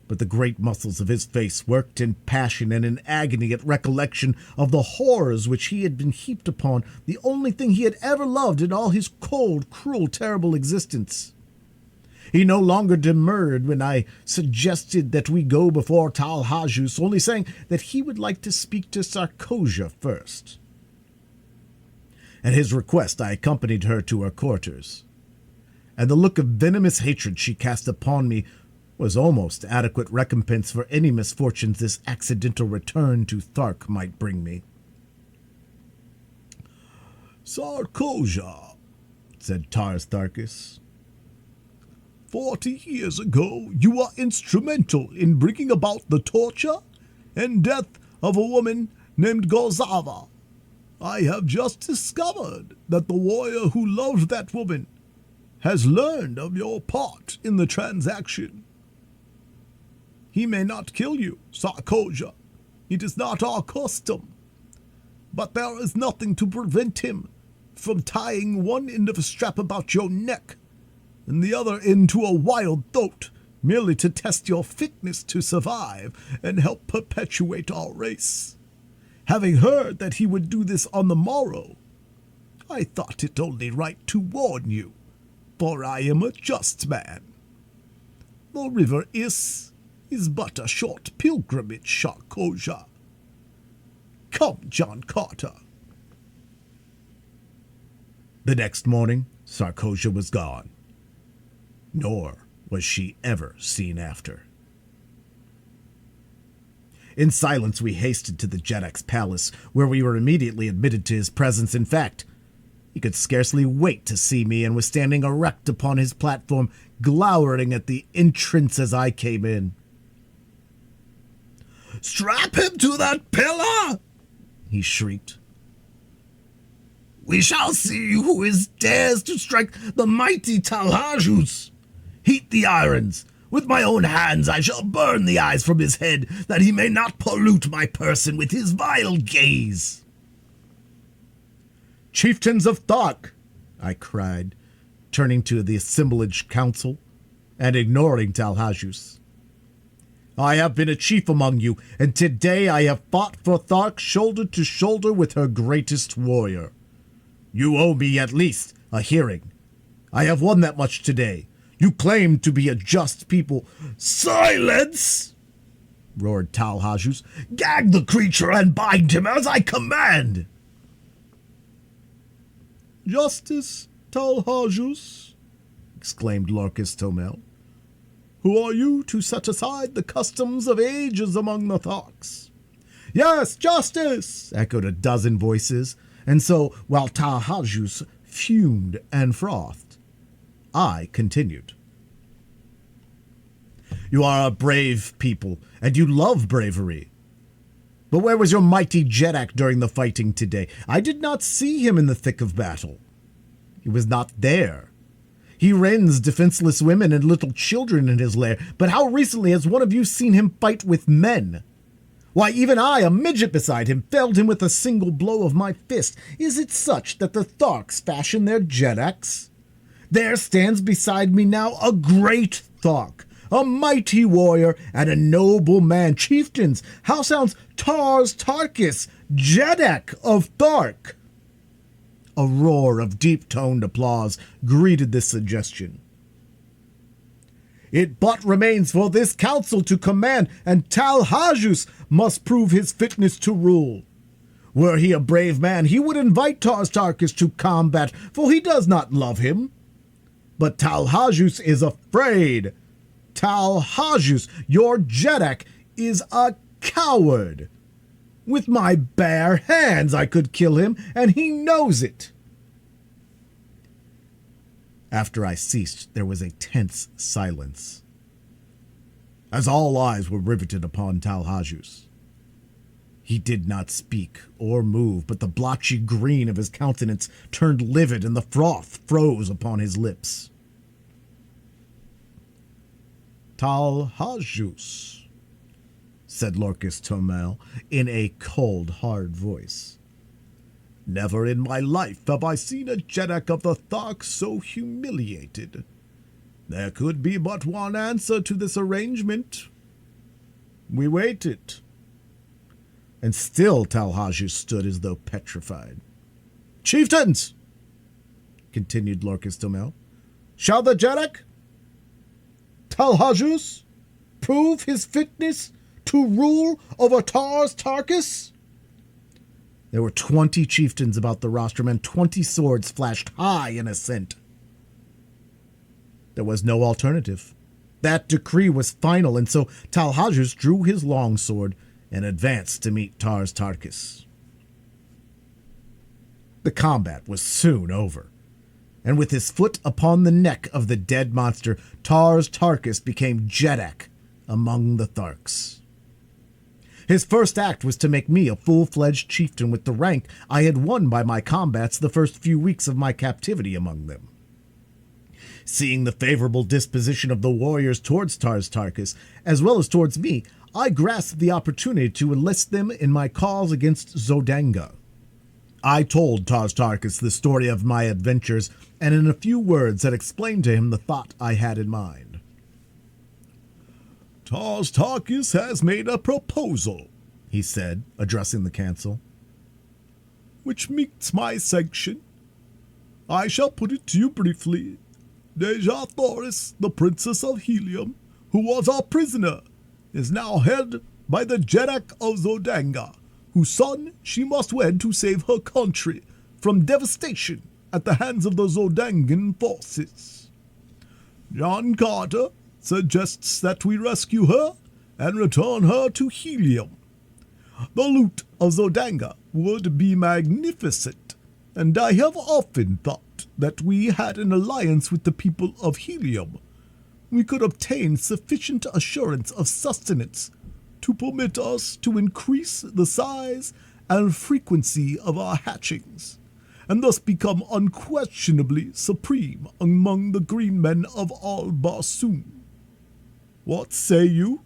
but the great muscles of his face worked in passion and in agony at recollection of the horrors which he had been heaped upon the only thing he had ever loved in all his cold, cruel, terrible existence. He no longer demurred when I suggested that we go before Talhajus, only saying that he would like to speak to Sarkoja first. At his request, I accompanied her to her quarters, and the look of venomous hatred she cast upon me was almost adequate recompense for any misfortunes this accidental return to Thark might bring me. Sarkoja, said Tars Tarkas, 40 years ago you were instrumental in bringing about the torture and death of a woman named Gozava. I have just discovered that the warrior who loved that woman has learned of your part in the transaction. He may not kill you, Sarkoja. It is not our custom. But there is nothing to prevent him from tying one end of a strap about your neck and the other end to a wild throat, merely to test your fitness to survive and help perpetuate our race. Having heard that he would do this on the morrow, I thought it only right to warn you. for I am a just man. The river is but a short pilgrimage, Sarkoja. Come, John Carter. The next morning, Sarkoja was gone, nor was she ever seen after. In silence, we hastened to the Jedak's palace, where we were immediately admitted to his presence. In fact, he could scarcely wait to see me and was standing erect upon his platform, glowering at the entrance as I came in. "Strap him to that pillar!" he shrieked. "We shall see who dares to strike the mighty Talhajus. Heat the irons. With my own hands I shall burn the eyes from his head, that he may not pollute my person with his vile gaze." "Chieftains of Thark," I cried, turning to the assemblage council and ignoring Talhajus. "I have been a chief among you, and today I have fought for Thark shoulder to shoulder with her greatest warrior. You owe me at least a hearing. I have won that much today. You claim to be a just people." "Silence!" roared Talhajus. "Gag the creature and bind him as I command." "Justice, Talhajus," exclaimed Lorcus Tomel. "Who are you to set aside the customs of ages among the Tharks?" "Yes, justice!" echoed a dozen voices, and so, while Talhajus fumed and frothed, I continued. "You are a brave people, and you love bravery. But where was your mighty Jedak during the fighting today? I did not see him in the thick of battle. He was not there. He rends defenseless women and little children in his lair, but how recently has one of you seen him fight with men? Why, even I, a midget beside him, felled him with a single blow of my fist. Is it such that the Tharks fashion their Jedaks? There stands beside me now a great Thark, a mighty warrior, and a noble man. Chieftains, how sounds Tars Tarkis, Jedak of Thark?" A roar of deep-toned applause greeted this suggestion. "It but remains for this council to command, and Talhajus must prove his fitness to rule. Were he a brave man, he would invite Tars Tarkis to combat, for he does not love him. But Talhajus is afraid. Talhajus, your Jedak, is a coward. With my bare hands I could kill him, and he knows it." After I ceased, there was a tense silence, as all eyes were riveted upon Talhajus. He did not speak or move, but the blotchy green of his countenance turned livid, and the froth froze upon his lips. "Talhajus," said Lorcus Tomel in a cold, hard voice. "Never in my life have I seen a Jedak of the Thark so humiliated. There could be but one answer to this arrangement." We waited, and still Talhajus stood as though petrified. "Chieftains," continued Lorcus Tomel, "shall the Jedak, Talhajus, prove his fitness to rule over Tars Tarkis?" There were 20 chieftains about the rostrum, and 20 swords flashed high in assent. There was no alternative. That decree was final, and so Talhajus drew his longsword and advanced to meet Tars Tarkis. The combat was soon over, and with his foot upon the neck of the dead monster, Tars Tarkis became Jedak among the Tharks. His first act was to make me a full-fledged chieftain with the rank I had won by my combats the first few weeks of my captivity among them. Seeing the favorable disposition of the warriors towards Tars Tarkis, as well as towards me, I grasped the opportunity to enlist them in my cause against Zodanga. I told Tars Tarkis the story of my adventures, and in a few words had explained to him the thought I had in mind. "Tars Tarkis has made a proposal," he said, addressing the council, "which meets my sanction. I shall put it to you briefly. Deja Thoris, the Princess of Helium, who was our prisoner, is now held by the Jeddak of Zodanga, whose son she must wed to save her country from devastation at the hands of the Zodangan forces. John Carter suggests that we rescue her and return her to Helium. The loot of Zodanga would be magnificent, and I have often thought that we had an alliance with the people of Helium. We could obtain sufficient assurance of sustenance to permit us to increase the size and frequency of our hatchings, and thus become unquestionably supreme among the green men of Al Barsoom. What say you?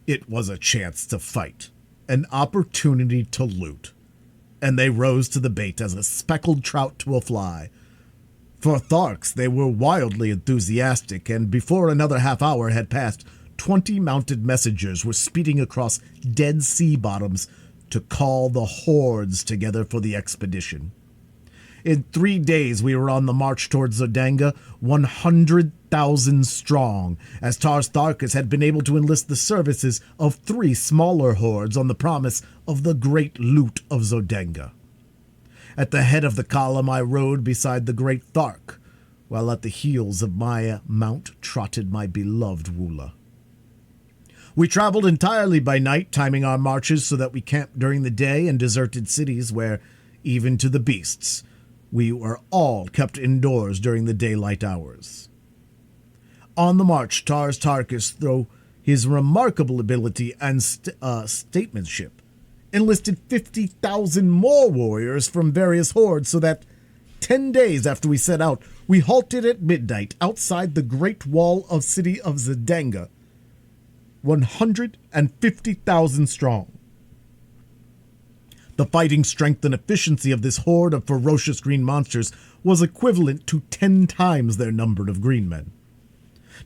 It was a chance to fight, an opportunity to loot, and they rose to the bait as a speckled trout to a fly. For Tharks, they were wildly enthusiastic, and before another half hour had passed, 20 mounted messengers were speeding across dead sea bottoms to call the hordes together for the expedition. In 3 days, we were on the march towards Zodanga, 100,000 strong, as Tars Tharkas had been able to enlist the services of 3 smaller hordes on the promise of the great loot of Zodanga. At the head of the column, I rode beside the great Thark, while at the heels of my mount trotted my beloved Woola. We traveled entirely by night, timing our marches so that we camped during the day in deserted cities where, even to the beasts, we were all kept indoors during the daylight hours. On the march, Tars Tarkas, through his remarkable ability and statesmanship, enlisted 50,000 more warriors from various hordes so that 10 days after we set out, we halted at midnight outside the Great Wall of City of Zodanga, 150,000 strong. The fighting strength and efficiency of this horde of ferocious green monsters was equivalent to 10 times their number of green men.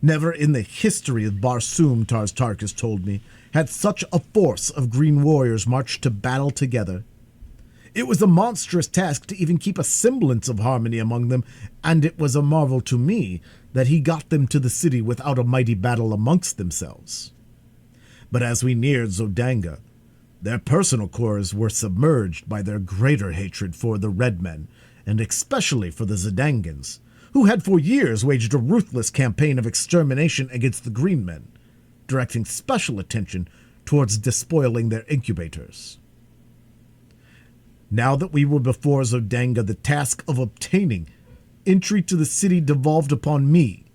Never in the history of Barsoom, Tars Tarkas told me, had such a force of green warriors marched to battle together. It was a monstrous task to even keep a semblance of harmony among them, and it was a marvel to me that he got them to the city without a mighty battle amongst themselves. But as we neared Zodanga, their personal cores were submerged by their greater hatred for the Red Men, and especially for the Zodangans, who had for years waged a ruthless campaign of extermination against the Green Men, directing special attention towards despoiling their incubators. Now that we were before Zodanga, the task of obtaining entry to the city devolved upon me,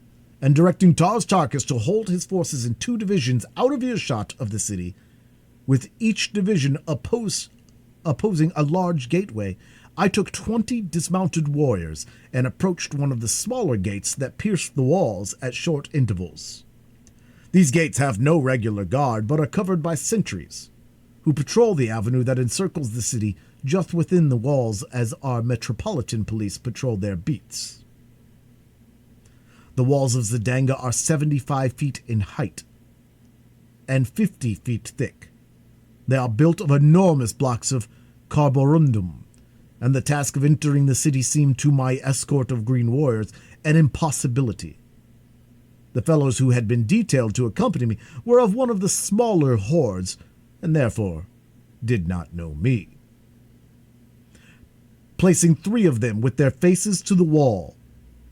and directing Tars Tarkas to hold his forces in 2 divisions out of earshot of the city, with each division opposing a large gateway, I took 20 dismounted warriors and approached one of the smaller gates that pierced the walls at short intervals. These gates have no regular guard, but are covered by sentries, who patrol the avenue that encircles the city just within the walls as our metropolitan police patrol their beats. The walls of Zodanga are 75 feet in height and 50 feet thick. They are built of enormous blocks of carborundum, and the task of entering the city seemed to my escort of green warriors an impossibility. The fellows who had been detailed to accompany me were of one of the smaller hordes, and therefore did not know me. Placing 3 of them with their faces to the wall,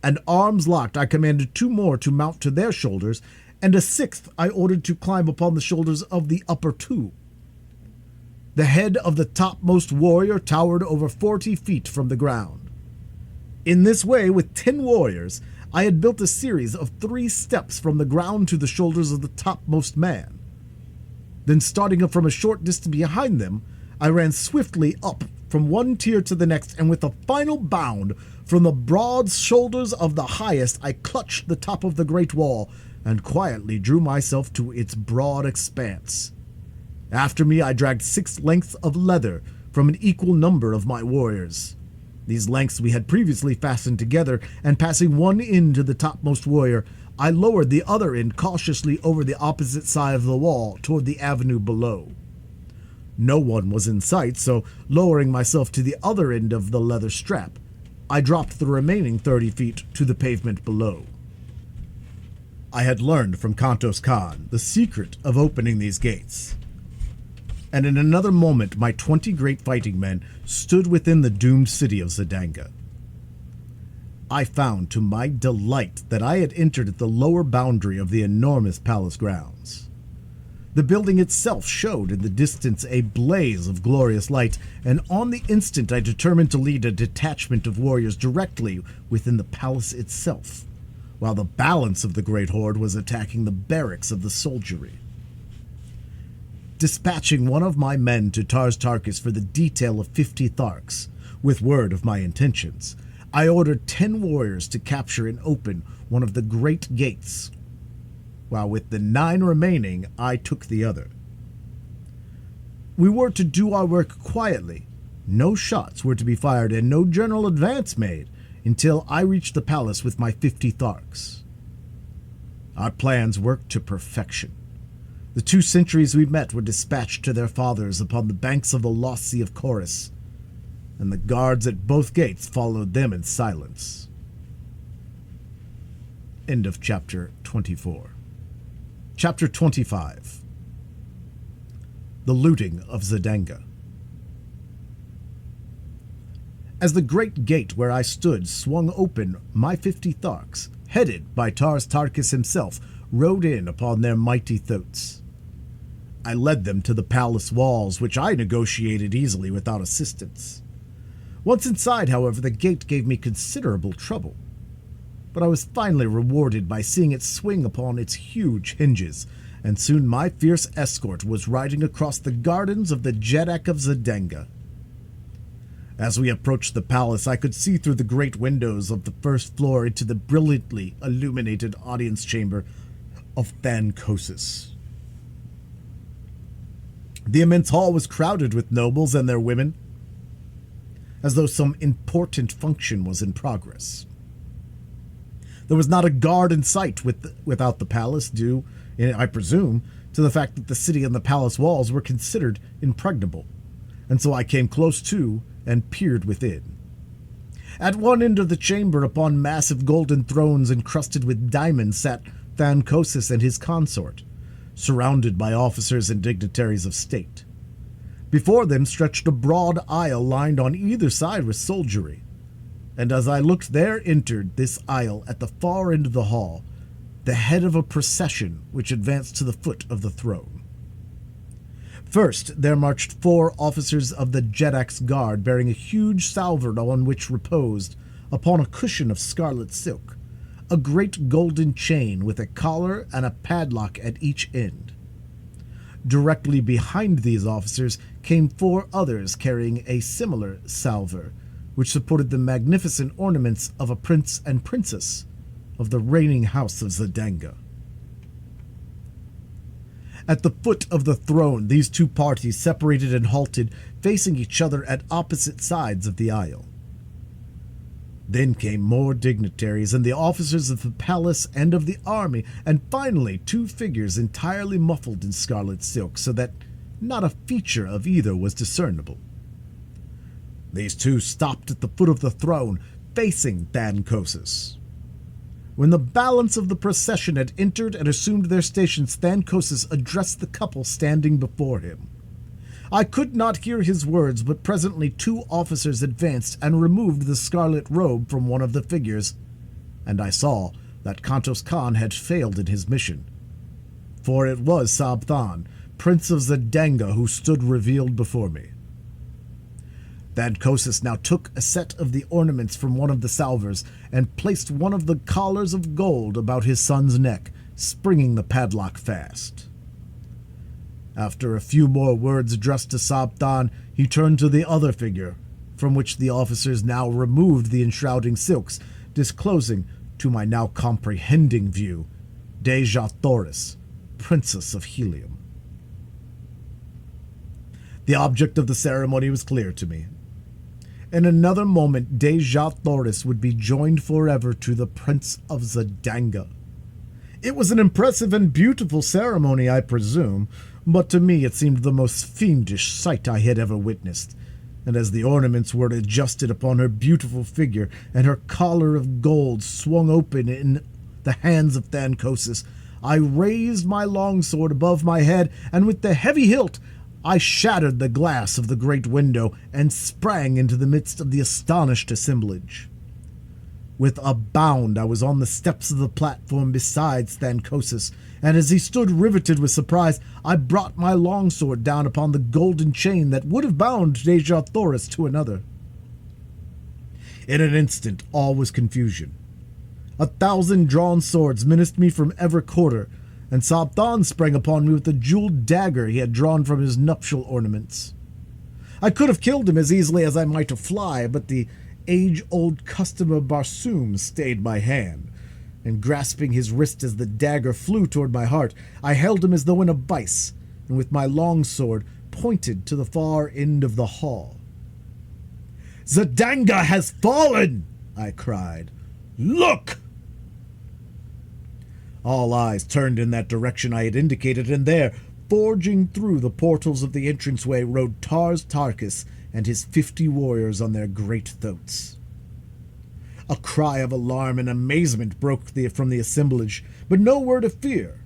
and arms locked, I commanded 2 more to mount to their shoulders, and a 6th I ordered to climb upon the shoulders of the upper 2. The head of the topmost warrior towered over 40 feet from the ground. In this way, with 10 warriors, I had built a series of 3 steps from the ground to the shoulders of the topmost man. Then, starting up from a short distance behind them, I ran swiftly up from one tier to the next, and with a final bound from the broad shoulders of the highest, I clutched the top of the great wall and quietly drew myself to its broad expanse. After me, I dragged 6 lengths of leather from an equal number of my warriors. These lengths we had previously fastened together, and passing one end to the topmost warrior, I lowered the other end cautiously over the opposite side of the wall toward the avenue below. No one was in sight, so lowering myself to the other end of the leather strap, I dropped the remaining 30 feet to the pavement below. I had learned from Kantos Khan the secret of opening these gates, and in another moment my 20 great fighting men stood within the doomed city of Zedanga. I found to my delight that I had entered at the lower boundary of the enormous palace grounds. The building itself showed in the distance a blaze of glorious light, and on the instant I determined to lead a detachment of warriors directly within the palace itself, while the balance of the great horde was attacking the barracks of the soldiery. Dispatching one of my men to Tars Tarkas for the detail of 50 Tharks, with word of my intentions, I ordered 10 warriors to capture and open one of the great gates, while with the 9 remaining, I took the other. We were to do our work quietly. No shots were to be fired and no general advance made until I reached the palace with my 50 Tharks. Our plans worked to perfection. The 2 sentries we met were dispatched to their fathers upon the banks of the lost Sea of Chorus, and the guards at both gates followed them in silence. End of chapter 24. Chapter 25. The Looting of Zedanga. As the great gate where I stood swung open, my 50 Tharks, headed by Tars Tarkas himself, rode in upon their mighty thoats. I led them to the palace walls, which I negotiated easily without assistance. Once inside, however, the gate gave me considerable trouble, but I was finally rewarded by seeing it swing upon its huge hinges, and soon my fierce escort was riding across the gardens of the Jeddak of Zedanga. As we approached the palace, I could see through the great windows of the first floor into the brilliantly illuminated audience chamber of Thankosis. The immense hall was crowded with nobles and their women, as though some important function was in progress. There was not a guard in sight without the palace, due, I presume, to the fact that the city and the palace walls were considered impregnable, and so I came close to and peered within. At one end of the chamber, upon massive golden thrones encrusted with diamonds, sat Thankosis and his consort, surrounded by officers and dignitaries of state. Before them stretched a broad aisle lined on either side with soldiery, and as I looked there entered this aisle at the far end of the hall the head of a procession which advanced to the foot of the throne. First there marched 4 officers of the Jeddak's guard bearing a huge salver on which reposed, upon a cushion of scarlet silk, a great golden chain with a collar and a padlock at each end. Directly behind these officers came 4 others carrying a similar salver, which supported the magnificent ornaments of a prince and princess of the reigning house of Zedanga. At the foot of the throne, these 2 parties separated and halted, facing each other at opposite sides of the aisle. Then came more dignitaries and the officers of the palace and of the army, and finally 2 figures entirely muffled in scarlet silk, so that not a feature of either was discernible. These 2 stopped at the foot of the throne, facing Thankosis. When the balance of the procession had entered and assumed their stations, Thankosis addressed the couple standing before him. I could not hear his words, but presently 2 officers advanced and removed the scarlet robe from one of the figures, and I saw that Kantos Khan had failed in his mission. For it was Sabthan, Prince of Zedanga, who stood revealed before me. Thankosis now took a set of the ornaments from one of the salvers and placed one of the collars of gold about his son's neck, springing the padlock fast. After a few more words addressed to Sabthan, he turned to the other figure, from which the officers now removed the enshrouding silks, disclosing, to my now comprehending view, Deja Thoris, Princess of Helium. The object of the ceremony was clear to me. In another moment, Deja Thoris would be joined forever to the Prince of Zedanga. It was an impressive and beautiful ceremony, I presume, but to me it seemed the most fiendish sight I had ever witnessed, and as the ornaments were adjusted upon her beautiful figure and her collar of gold swung open in the hands of Thancosis, I raised my longsword above my head, and with the heavy hilt I shattered the glass of the great window and sprang into the midst of the astonished assemblage. With a bound I was on the steps of the platform beside Thancosis, and as he stood riveted with surprise, I brought my longsword down upon the golden chain that would have bound Dejah Thoris to another. In an instant all was confusion. 1,000 drawn swords menaced me from every quarter, and Sabthan sprang upon me with the jeweled dagger he had drawn from his nuptial ornaments. I could have killed him as easily as I might a fly, but the age-old custom of Barsoom stayed my hand, and grasping his wrist as the dagger flew toward my heart, I held him as though in a vice, and with my longsword pointed to the far end of the hall. "Z'danga has fallen!" I cried. "Look!" All eyes turned in that direction I had indicated, and there, forging through the portals of the entranceway, rode Tars Tarkas and his 50 warriors on their great thoats. A cry of alarm and amazement broke from the assemblage, but no word of fear,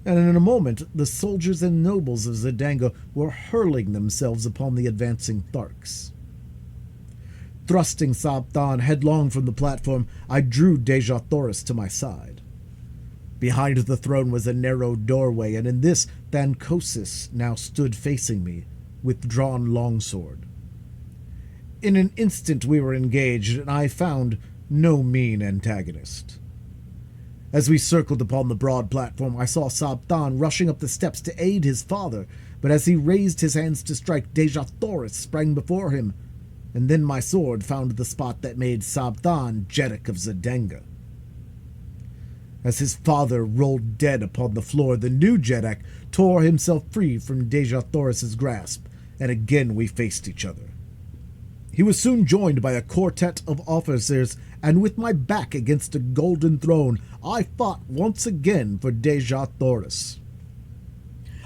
and in a moment the soldiers and nobles of Z'danga were hurling themselves upon the advancing Tharks. Thrusting Sabthan headlong from the platform, I drew Dejah Thoris to my side. Behind the throne was a narrow doorway, and in this Thancosis now stood facing me, with drawn longsword. In an instant we were engaged, and I found no mean antagonist. As we circled upon the broad platform, I saw Sabthan rushing up the steps to aid his father, but as he raised his hands to strike, Dejah Thoris sprang before him, and then my sword found the spot that made Sabthan Jeddak of Z'danga. As his father rolled dead upon the floor, the new Jeddak tore himself free from Dejah Thoris's grasp, and again we faced each other. He was soon joined by a quartet of officers, and with my back against a golden throne, I fought once again for Dejah Thoris.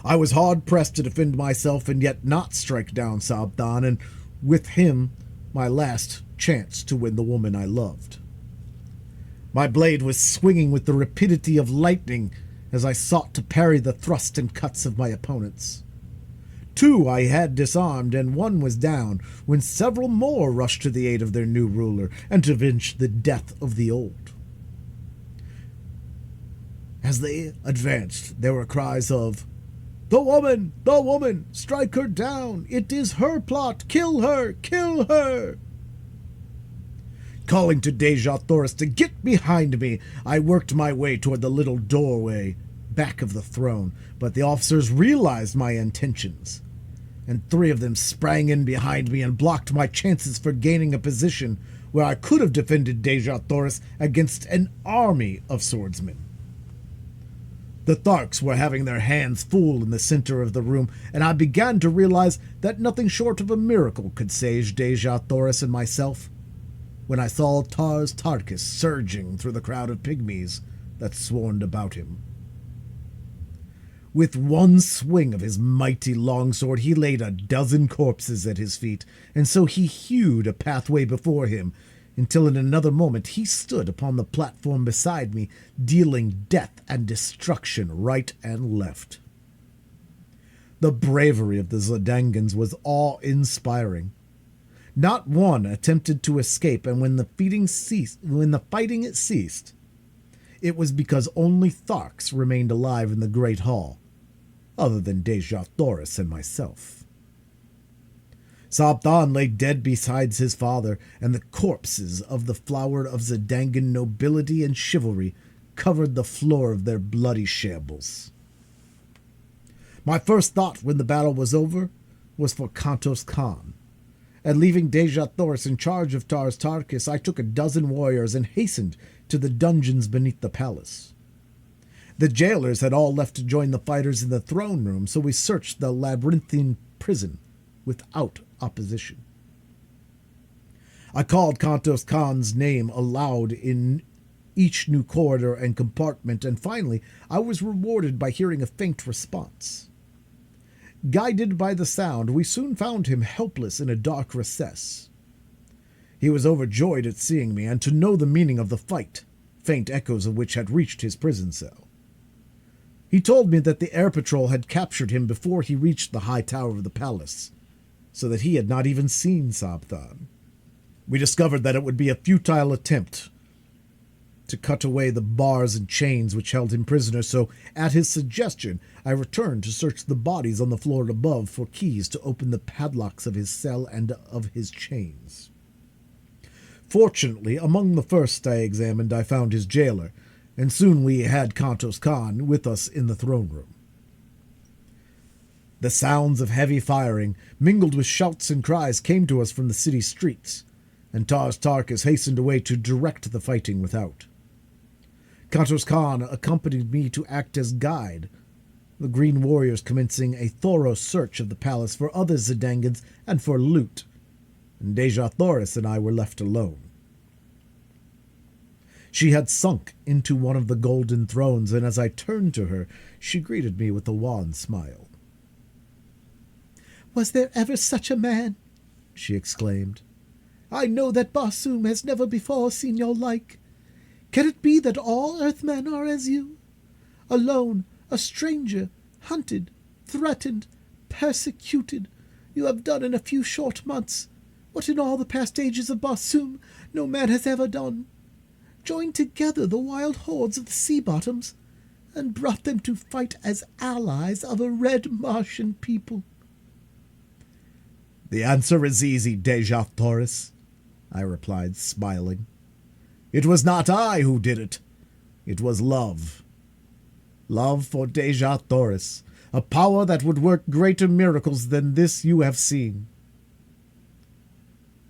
I was hard-pressed to defend myself and yet not strike down Sabthan, and with him my last chance to win the woman I loved. My blade was swinging with the rapidity of lightning as I sought to parry the thrust and cuts of my opponents. 2 I had disarmed, and 1 was down, when several more rushed to the aid of their new ruler, and to avenge the death of the old. As they advanced, there were cries of, "The woman! The woman! Strike her down! It is her plot! Kill her! Kill her!" Calling to Dejah Thoris to get behind me, I worked my way toward the little doorway back of the throne, but the officers realized my intentions, and 3 of them sprang in behind me and blocked my chances for gaining a position where I could have defended Dejah Thoris against an army of swordsmen. The Tharks were having their hands full in the center of the room, and I began to realize that nothing short of a miracle could save Dejah Thoris and myself, when I saw Tars Tarkas surging through the crowd of pygmies that swarmed about him. With one swing of his mighty longsword, he laid 12 corpses at his feet, and so he hewed a pathway before him, until in another moment he stood upon the platform beside me, dealing death and destruction right and left. The bravery of the Z'dangans was awe-inspiring. Not one attempted to escape, and when the fighting ceased, it was because only Tharks remained alive in the great hall, other than Dejah Thoris and myself. Sabthan lay dead beside his father, and the corpses of the flower of Z'dangan nobility and chivalry covered the floor of their bloody shambles. My first thought when the battle was over was for Kantos Khan, and leaving Dejah Thoris in charge of Tars Tarkas, I took 12 warriors and hastened to the dungeons beneath the palace. The jailers had all left to join the fighters in the throne room, so we searched the labyrinthine prison without opposition. I called Kantos Khan's name aloud in each new corridor and compartment, and finally I was rewarded by hearing a faint response. Guided by the sound, we soon found him helpless in a dark recess. He was overjoyed at seeing me and to know the meaning of the fight, faint echoes of which had reached his prison cell. He told me that the air patrol had captured him before he reached the high tower of the palace, so that he had not even seen Sabthan. We discovered that it would be a futile attempt to cut away the bars and chains which held him prisoner, so at his suggestion I returned to search the bodies on the floor above for keys to open the padlocks of his cell and of his chains. Fortunately, among the first I examined I found his jailer, and soon we had Kantos Khan with us in the throne room. The sounds of heavy firing, mingled with shouts and cries, came to us from the city streets, and Tars Tarkas hastened away to direct the fighting without. Kantos Khan accompanied me to act as guide, the Green Warriors commencing a thorough search of the palace for other Zidangans and for loot, and Deja Thoris and I were left alone. She had sunk into one of the golden thrones, and as I turned to her, she greeted me with a wan smile. "Was there ever such a man?" she exclaimed. "I know that Barsoom has never before seen your like. Can it be that all Earthmen are as you? Alone, a stranger, hunted, threatened, persecuted, you have done in a few short months what in all the past ages of Barsoom no man has ever done. Joined together the wild hordes of the sea bottoms, and brought them to fight as allies of a red Martian people." "The answer is easy, Deja Thoris," I replied, smiling. "It was not I who did it. It was love. Love for Deja Thoris, a power that would work greater miracles than this you have seen."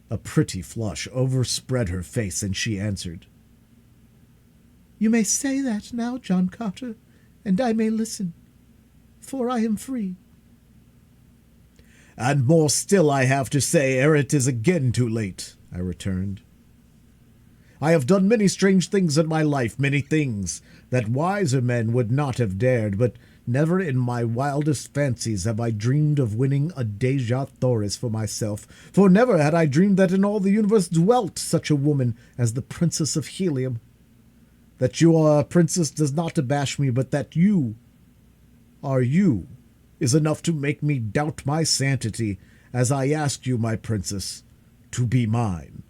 A pretty flush overspread her face, and she answered, "You may say that now, John Carter, and I may listen, for I am free." "And more still I have to say ere it is again too late," I returned. "I have done many strange things in my life, many things that wiser men would not have dared, but never in my wildest fancies have I dreamed of winning a Deja Thoris for myself, for never had I dreamed that in all the universe dwelt such a woman as the Princess of Helium. That you are a princess does not abash me, but that you are you is enough to make me doubt my sanity, as I ask you, my princess, to be mine."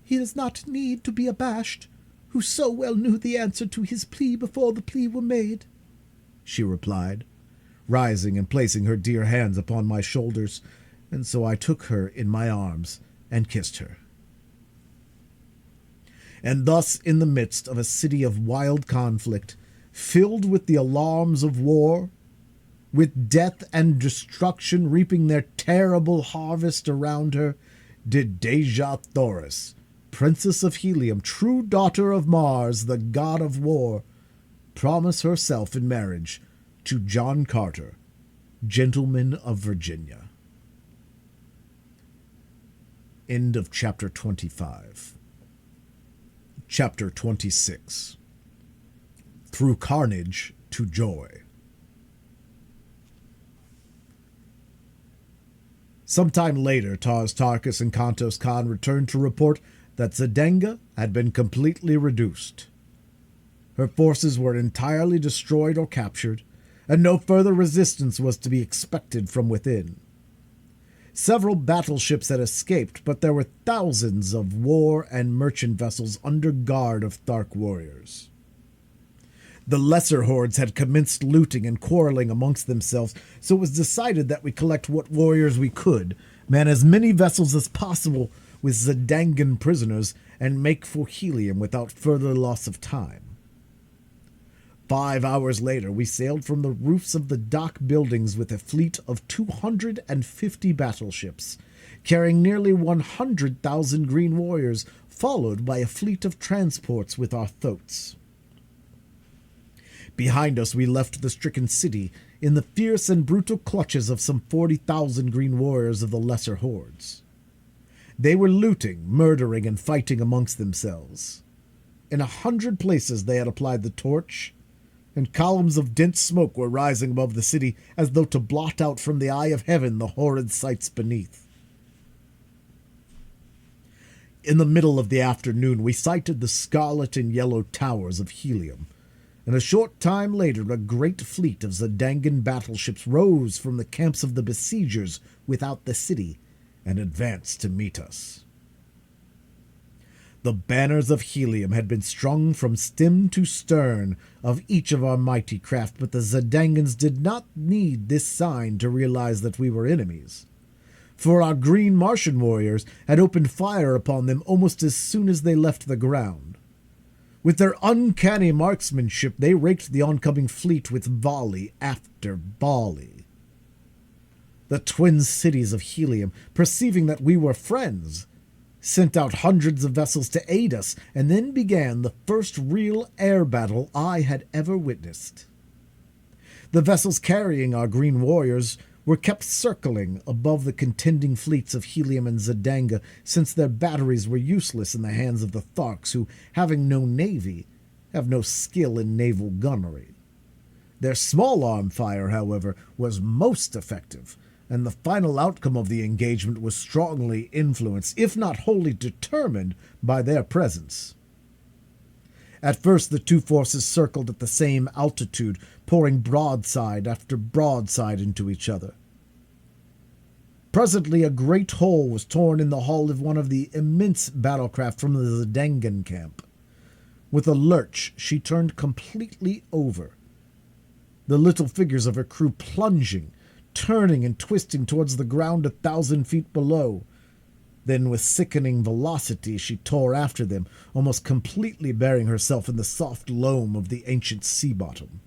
"He does not need to be abashed, who so well knew the answer to his plea before the plea were made," she replied, rising and placing her dear hands upon my shoulders, and so I took her in my arms and kissed her. And thus, in the midst of a city of wild conflict, filled with the alarms of war, with death and destruction reaping their terrible harvest around her, did Deja Thoris, Princess of Helium, true daughter of Mars, the god of war, promise herself in marriage to John Carter, Gentleman of Virginia. End of Chapter 25. Chapter 26. Through Carnage to Joy. Sometime later, Tars Tarkas and Kantos Khan returned to report that Zidanga had been completely reduced. Her forces were entirely destroyed or captured, and no further resistance was to be expected from within. Several battleships had escaped, but there were thousands of war and merchant vessels under guard of Thark warriors. The lesser hordes had commenced looting and quarreling amongst themselves, so it was decided that we collect what warriors we could, man as many vessels as possible with Zidangan prisoners, and make for Helium without further loss of time. 5 hours later, we sailed from the roofs of the dock buildings with a fleet of 250 battleships, carrying nearly 100,000 green warriors, followed by a fleet of transports with our thoats. Behind us we left the stricken city in the fierce and brutal clutches of some 40,000 green warriors of the lesser hordes. They were looting, murdering, and fighting amongst themselves. In 100 places they had applied the torch, and columns of dense smoke were rising above the city as though to blot out from the eye of heaven the horrid sights beneath. In the middle of the afternoon, we sighted the scarlet and yellow towers of Helium, and a short time later a great fleet of Zadangan battleships rose from the camps of the besiegers without the city and advanced to meet us. The banners of Helium had been strung from stem to stern of each of our mighty craft, but the Zadangans did not need this sign to realize that we were enemies, for our green Martian warriors had opened fire upon them almost as soon as they left the ground. With their uncanny marksmanship, they raked the oncoming fleet with volley after volley. The twin cities of Helium, perceiving that we were friends, sent out hundreds of vessels to aid us, and then began the first real air battle I had ever witnessed. The vessels carrying our green warriors were kept circling above the contending fleets of Helium and Zadanga, since their batteries were useless in the hands of the Tharks, who, having no navy, have no skill in naval gunnery. Their small-arm fire, however, was most effective, and the final outcome of the engagement was strongly influenced, if not wholly determined, by their presence. At first the two forces circled at the same altitude, pouring broadside after broadside into each other. Presently a great hole was torn in the hull of one of the immense battlecraft from the Zadangan camp. With a lurch, she turned completely over, the little figures of her crew plunging, turning and twisting towards the ground 1,000 feet below. Then with sickening velocity she tore after them, almost completely burying herself in the soft loam of the ancient sea bottom.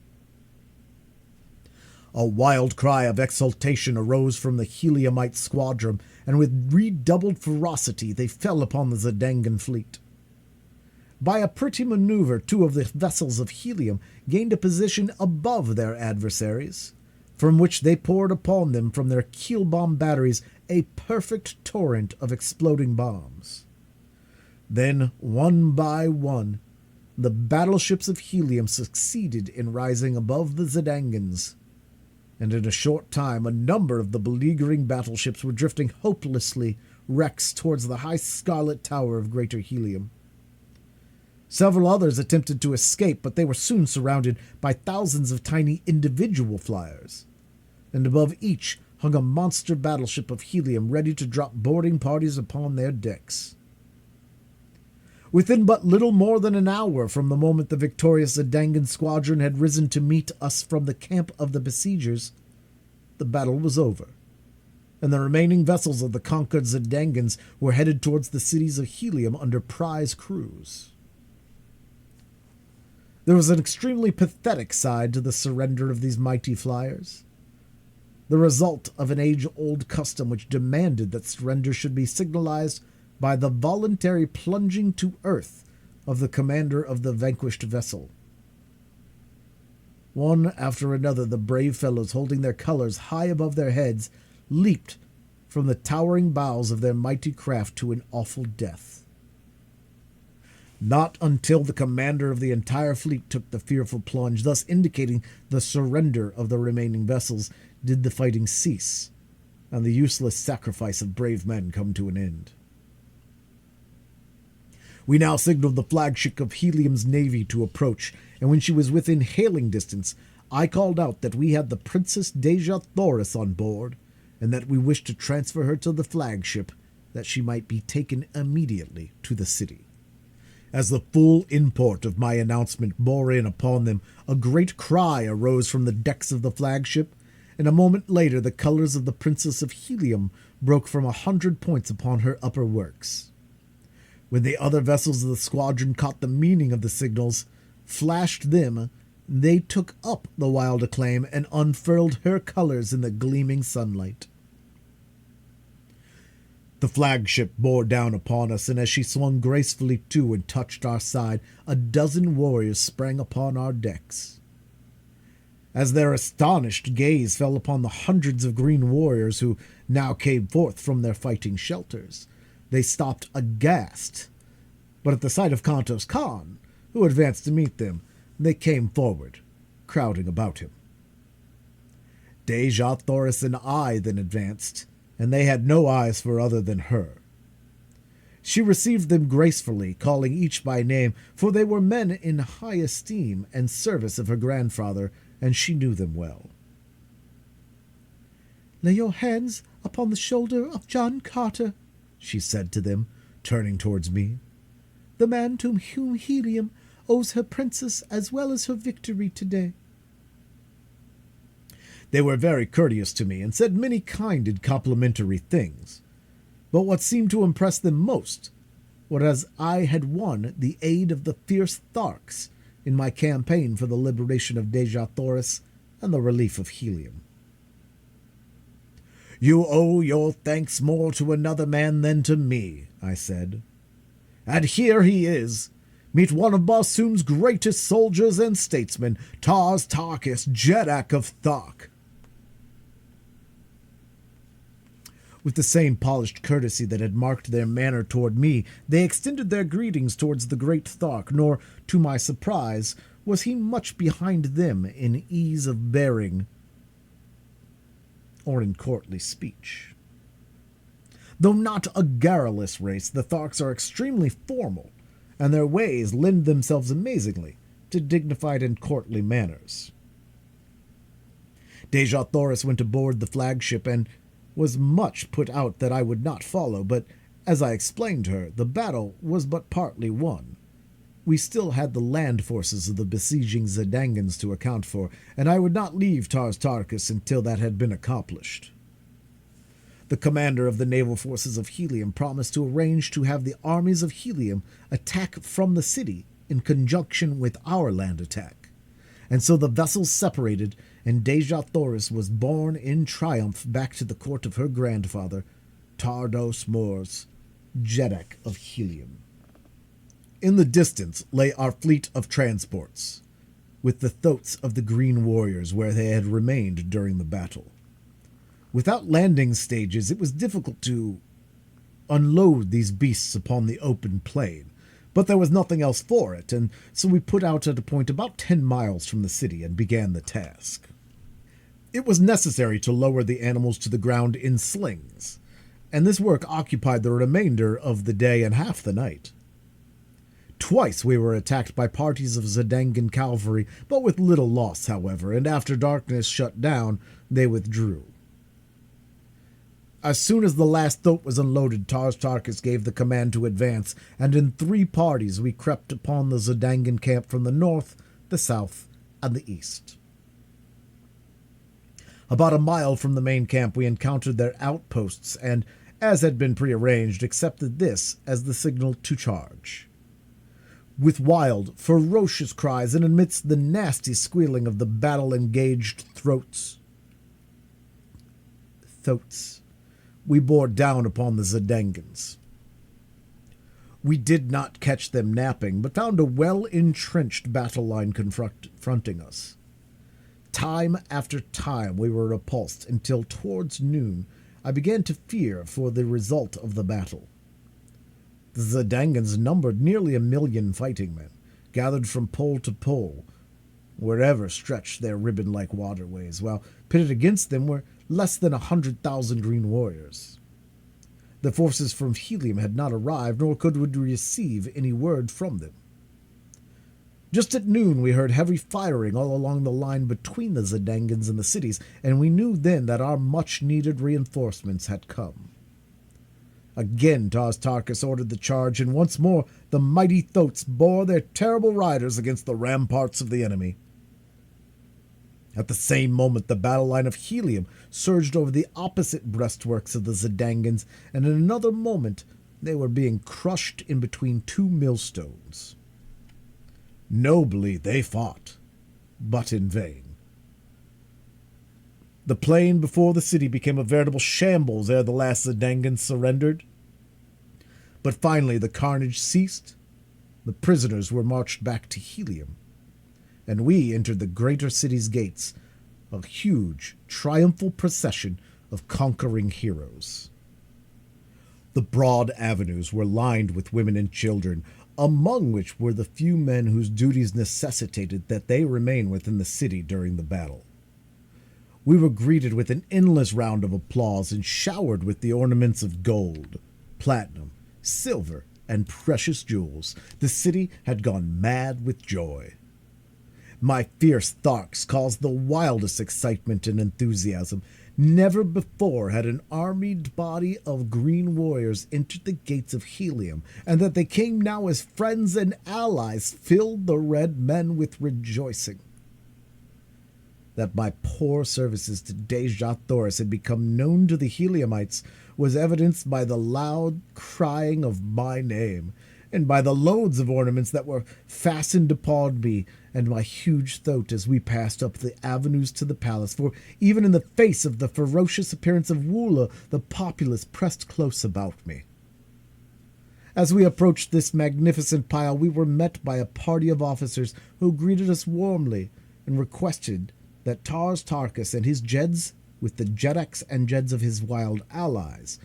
A wild cry of exultation arose from the Heliumite squadron, and with redoubled ferocity they fell upon the Zadangan fleet. By a pretty maneuver, two of the vessels of Helium gained a position above their adversaries, from which they poured upon them from their keel bomb batteries a perfect torrent of exploding bombs. Then, one by one, the battleships of Helium succeeded in rising above the Zadangans, and in a short time a number of the beleaguering battleships were drifting hopelessly wrecks towards the high scarlet tower of Greater Helium. Several others attempted to escape, but they were soon surrounded by thousands of tiny individual flyers, and above each hung a monster battleship of Helium ready to drop boarding parties upon their decks. Within but little more than an hour from the moment the victorious Zadangan squadron had risen to meet us from the camp of the besiegers, the battle was over, and the remaining vessels of the conquered Zadangans were headed towards the cities of Helium under prize crews. There was an extremely pathetic side to the surrender of these mighty flyers, the result of an age-old custom which demanded that surrender should be signalized by the voluntary plunging to earth of the commander of the vanquished vessel. One after another, the brave fellows, holding their colors high above their heads, leaped from the towering bows of their mighty craft to an awful death. Not until the commander of the entire fleet took the fearful plunge, thus indicating the surrender of the remaining vessels, did the fighting cease, and the useless sacrifice of brave men come to an end. We now signaled the flagship of Helium's navy to approach, and when she was within hailing distance, I called out that we had the Princess Deja Thoris on board, and that we wished to transfer her to the flagship, that she might be taken immediately to the city. As the full import of my announcement bore in upon them, a great cry arose from the decks of the flagship, and a moment later the colors of the Princess of Helium broke from 100 points upon her upper works. When the other vessels of the squadron caught the meaning of the signals, flashed them, they took up the wild acclaim and unfurled her colors in the gleaming sunlight. The flagship bore down upon us, and as she swung gracefully to and touched our side, a dozen warriors sprang upon our decks. As their astonished gaze fell upon the hundreds of green warriors who now came forth from their fighting shelters, they stopped aghast. But at the sight of Kantos Khan, who advanced to meet them, they came forward, crowding about him. Dejah Thoris and I then advanced, and they had no eyes for other than her. She received them gracefully, calling each by name, for they were men in high esteem and service of her grandfather, and she knew them well. "Lay your hands upon the shoulder of John Carter," she said to them, turning towards me, "the man to whom Helium owes her princess as well as her victory today." They were very courteous to me and said many kind and complimentary things, but what seemed to impress them most was as I had won the aid of the fierce Tharks in my campaign for the liberation of Dejah Thoris and the relief of Helium. "You owe your thanks more to another man than to me," I said. "And here he is. Meet one of Barsoom's greatest soldiers and statesmen, Tars Tarkas, Jeddak of Thark." With the same polished courtesy that had marked their manner toward me, they extended their greetings towards the great Thark, nor, to my surprise, was he much behind them in ease of bearing or in courtly speech. Though not a garrulous race, the Tharks are extremely formal, and their ways lend themselves amazingly to dignified and courtly manners. Dejah Thoris went aboard the flagship and was much put out that I would not follow, but as I explained to her, the battle was but partly won. We still had the land forces of the besieging Zidangans to account for, and I would not leave Tars Tarkas until that had been accomplished. The commander of the naval forces of Helium promised to arrange to have the armies of Helium attack from the city in conjunction with our land attack, and so the vessels separated, and Dejah Thoris was borne in triumph back to the court of her grandfather, Tardos Mors, Jeddak of Helium. In the distance lay our fleet of transports, with the thoats of the Green Warriors where they had remained during the battle. Without landing stages, it was difficult to unload these beasts upon the open plain, but there was nothing else for it, and so we put out at a point about 10 miles from the city and began the task. It was necessary to lower the animals to the ground in slings, and this work occupied the remainder of the day and half the night. Twice we were attacked by parties of Zidangan cavalry, but with little loss, however, and after darkness shut down, they withdrew. As soon as the last thoat was unloaded, Tars Tarkas gave the command to advance, and in 3 parties we crept upon the Zidangan camp from the north, the south, and the east. About a mile from the main camp we encountered their outposts, and, as had been prearranged, accepted this as the signal to charge. With wild, ferocious cries, and amidst the nasty squealing of the battle-engaged thoats, we bore down upon the Zidangans. We did not catch them napping, but found a well-entrenched battle line confronting us. Time after time we were repulsed, until towards noon I began to fear for the result of the battle. The Zidangans numbered nearly 1,000,000 fighting men, gathered from pole to pole, wherever stretched their ribbon-like waterways, while pitted against them were less than 100,000 Green Warriors. The forces from Helium had not arrived, nor could we receive any word from them. Just at noon we heard heavy firing all along the line between the Zidangans and the cities, and we knew then that our much-needed reinforcements had come. Again Tars Tarkas ordered the charge, and once more the mighty thoats bore their terrible riders against the ramparts of the enemy. At the same moment the battle line of Helium surged over the opposite breastworks of the Zidangans, and in another moment they were being crushed in between 2 millstones. Nobly they fought, but in vain. The plain before the city became a veritable shambles ere the last Zidangans surrendered. But finally the carnage ceased, the prisoners were marched back to Helium, and we entered the greater city's gates, a huge, triumphal procession of conquering heroes. The broad avenues were lined with women and children, among which were the few men whose duties necessitated that they remain within the city during the battle. We were greeted with an endless round of applause and showered with the ornaments of gold, platinum, silver, and precious jewels. The city had gone mad with joy. My fierce Tharks caused the wildest excitement and enthusiasm. Never before had an armied body of green warriors entered the gates of Helium, and that they came now as friends and allies filled the red men with rejoicing. That my poor services to Deja Thoris had become known to the Heliumites was evidenced by the loud crying of my name, and by the loads of ornaments that were fastened upon me and my huge throat as we passed up the avenues to the palace, for even in the face of the ferocious appearance of Woola, the populace pressed close about me. As we approached this magnificent pile, we were met by a party of officers who greeted us warmly and requested that Tars Tarkas and his Jeds, with the Jedaks and Jeds of his wild allies,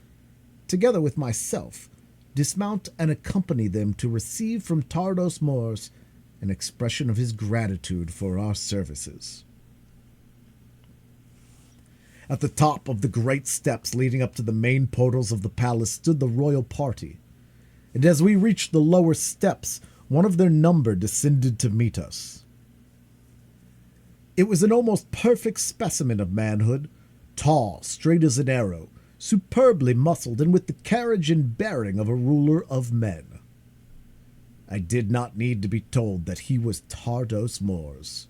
together with myself, dismount and accompany them to receive from Tardos Mors an expression of his gratitude for our services. At the top of the great steps leading up to the main portals of the palace stood the royal party, and as we reached the lower steps, one of their number descended to meet us. It was an almost perfect specimen of manhood, tall, straight as an arrow, superbly muscled, and with the carriage and bearing of a ruler of men. I did not need to be told that he was Tardos Mors,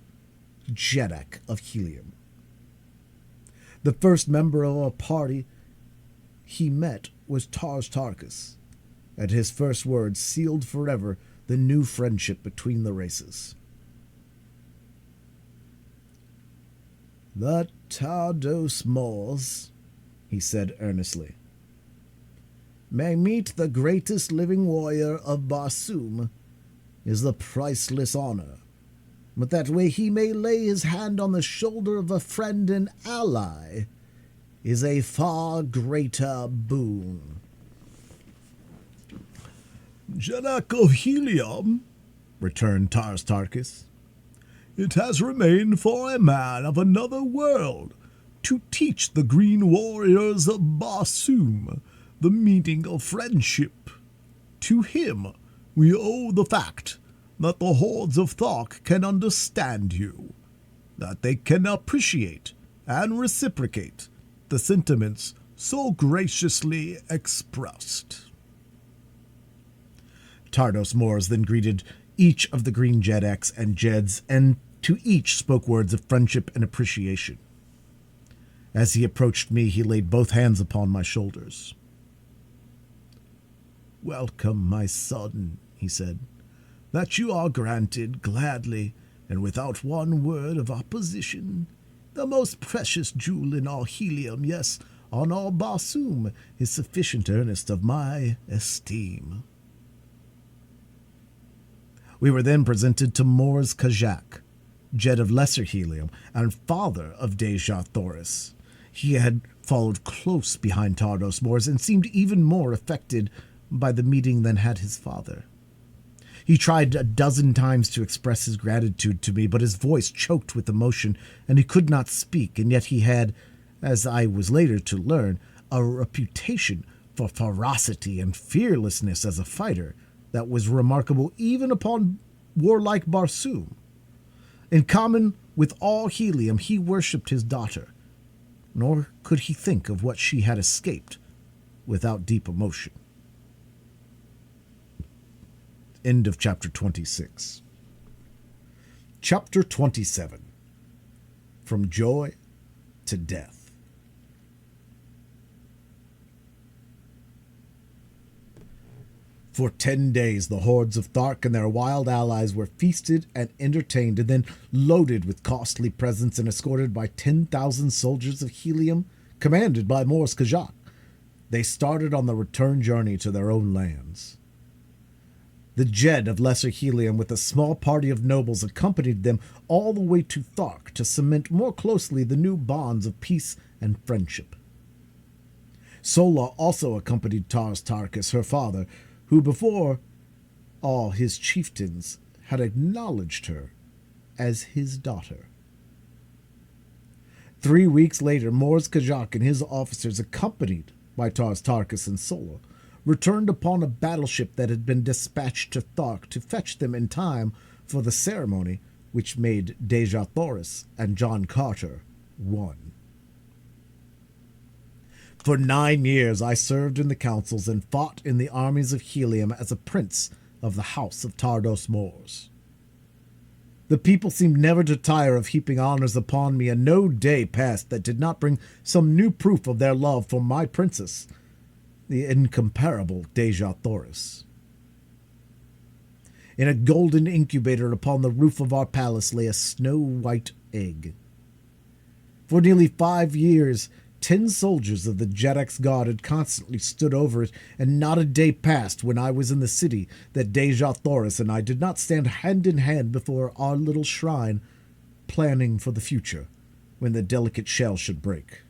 Jedak of Helium. The first member of our party he met was Tars Tarkas, and his first words sealed forever the new friendship between the races. "The Tardos Mors," he said earnestly, "may meet the greatest living warrior of Barsoom is a priceless honor, but that way he may lay his hand on the shoulder of a friend and ally is a far greater boon." "Jedak of Helium," returned Tars Tarkas, "it has remained for a man of another world to teach the green warriors of Barsoom the meaning of friendship. To him we owe the fact that the hordes of Thark can understand you, that they can appreciate and reciprocate the sentiments so graciously expressed." Tardos Mors then greeted each of the green Jedaks and Jeds, and to each spoke words of friendship and appreciation. As he approached me, he laid both hands upon my shoulders. "Welcome, my son," he said. "That you are granted gladly and without one word of opposition. The most precious jewel in all Helium, yes, on all Barsoom, is sufficient earnest of my esteem." We were then presented to Mors Kajak, Jed of Lesser Helium and father of Deja Thoris. He had followed close behind Tardos Mors and seemed even more affected by the meeting than had his father. He tried a dozen times to express his gratitude to me, but his voice choked with emotion, and he could not speak, and yet he had, as I was later to learn, a reputation for ferocity and fearlessness as a fighter that was remarkable even upon warlike Barsoom. In common with all Helium, he worshipped his daughter, nor could he think of what she had escaped without deep emotion. End of chapter 26. Chapter 27. From Joy to Death. For 10 days the hordes of Thark and their wild allies were feasted and entertained, and then loaded with costly presents and escorted by 10,000 soldiers of Helium, commanded by Mors Kajak. They started on the return journey to their own lands. The Jed of Lesser Helium with a small party of nobles accompanied them all the way to Thark to cement more closely the new bonds of peace and friendship. Sola also accompanied Tars Tarkas, her father, who before All his chieftains had acknowledged her as his daughter. 3 weeks later, Mors Kajak and his officers, accompanied by Tars Tarkas and Sola, returned upon a battleship that had been dispatched to Thark to fetch them in time for the ceremony which made Deja Thoris and John Carter one. For 9 years I served in the councils and fought in the armies of Helium as a prince of the House of Tardos Mors. The people seemed never to tire of heaping honors upon me, and no day passed that did not bring some new proof of their love for my princess, the incomparable Deja Thoris. In a golden incubator upon the roof of our palace lay a snow-white egg. For nearly 5 years, 10 soldiers of the Jedak's guard had constantly stood over it, and not a day passed when I was in the city that Deja Thoris and I did not stand hand in hand before our little shrine, planning for the future, when the delicate shell should break.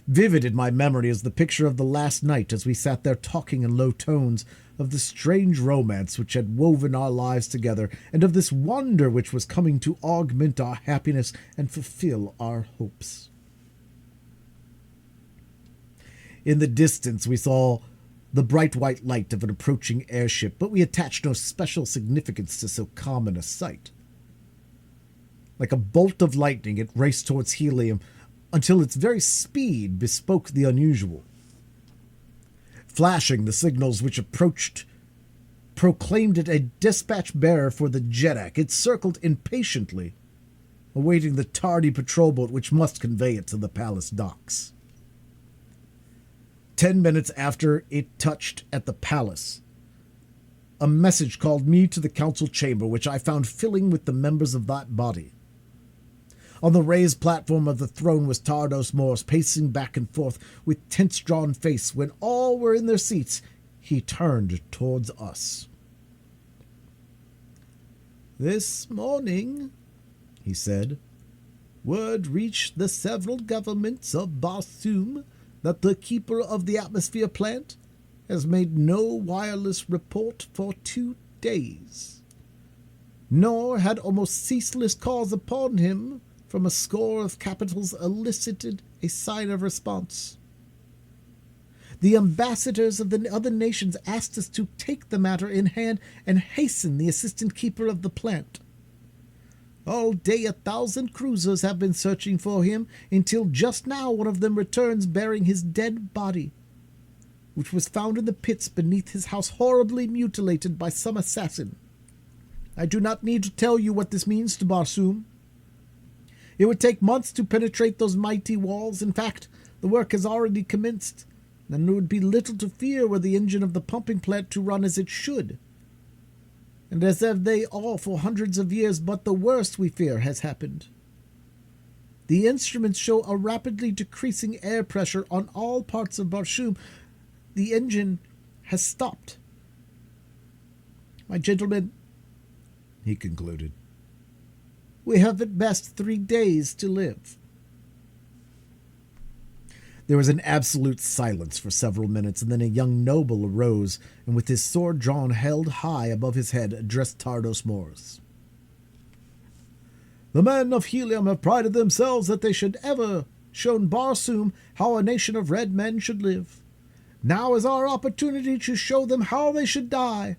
Vivid in my memory is the picture of the last night as we sat there talking in low tones of the strange romance which had woven our lives together, and of this wonder which was coming to augment our happiness and fulfill our hopes. In the distance we saw the bright white light of an approaching airship, but we attached no special significance to so common a sight. Like a bolt of lightning it raced towards Helium, until its very speed bespoke the unusual. Flashing, the signals which approached proclaimed it a dispatch bearer for the Jedak. It circled impatiently, awaiting the tardy patrol boat which must convey it to the palace docks. 10 minutes after it touched at the palace, a message called me to the council chamber, which I found filling with the members of that body. On the raised platform of the throne was Tardos Mors, pacing back and forth with tense-drawn face. When all were in their seats, he turned towards us. "This morning," he said, "word reached the several governments of Barsoom that the keeper of the atmosphere plant has made no wireless report for 2 days, nor had almost ceaseless calls upon him from a score of capitals elicited a sign of response. The ambassadors of the other nations asked us to take the matter in hand and hasten the assistant keeper of the plant. All day 1,000 cruisers have been searching for him, until just now one of them returns bearing his dead body, which was found in the pits beneath his house, horribly mutilated by some assassin. I do not need to tell you what this means to Barsoom. It would take months to penetrate those mighty walls. In fact, the work has already commenced, and there would be little to fear were the engine of the pumping plant to run as it should. And as have they all for hundreds of years, but the worst, we fear, has happened. The instruments show a rapidly decreasing air pressure on all parts of Barsoom. The engine has stopped. My gentlemen," he concluded, "we have at best 3 days to live." There was an absolute silence for several minutes, and then a young noble arose, and with his sword drawn held high above his head, addressed Tardos Mors. "The men of Helium have prided themselves that they should ever shown Barsoom how a nation of red men should live. Now is our opportunity to show them how they should die.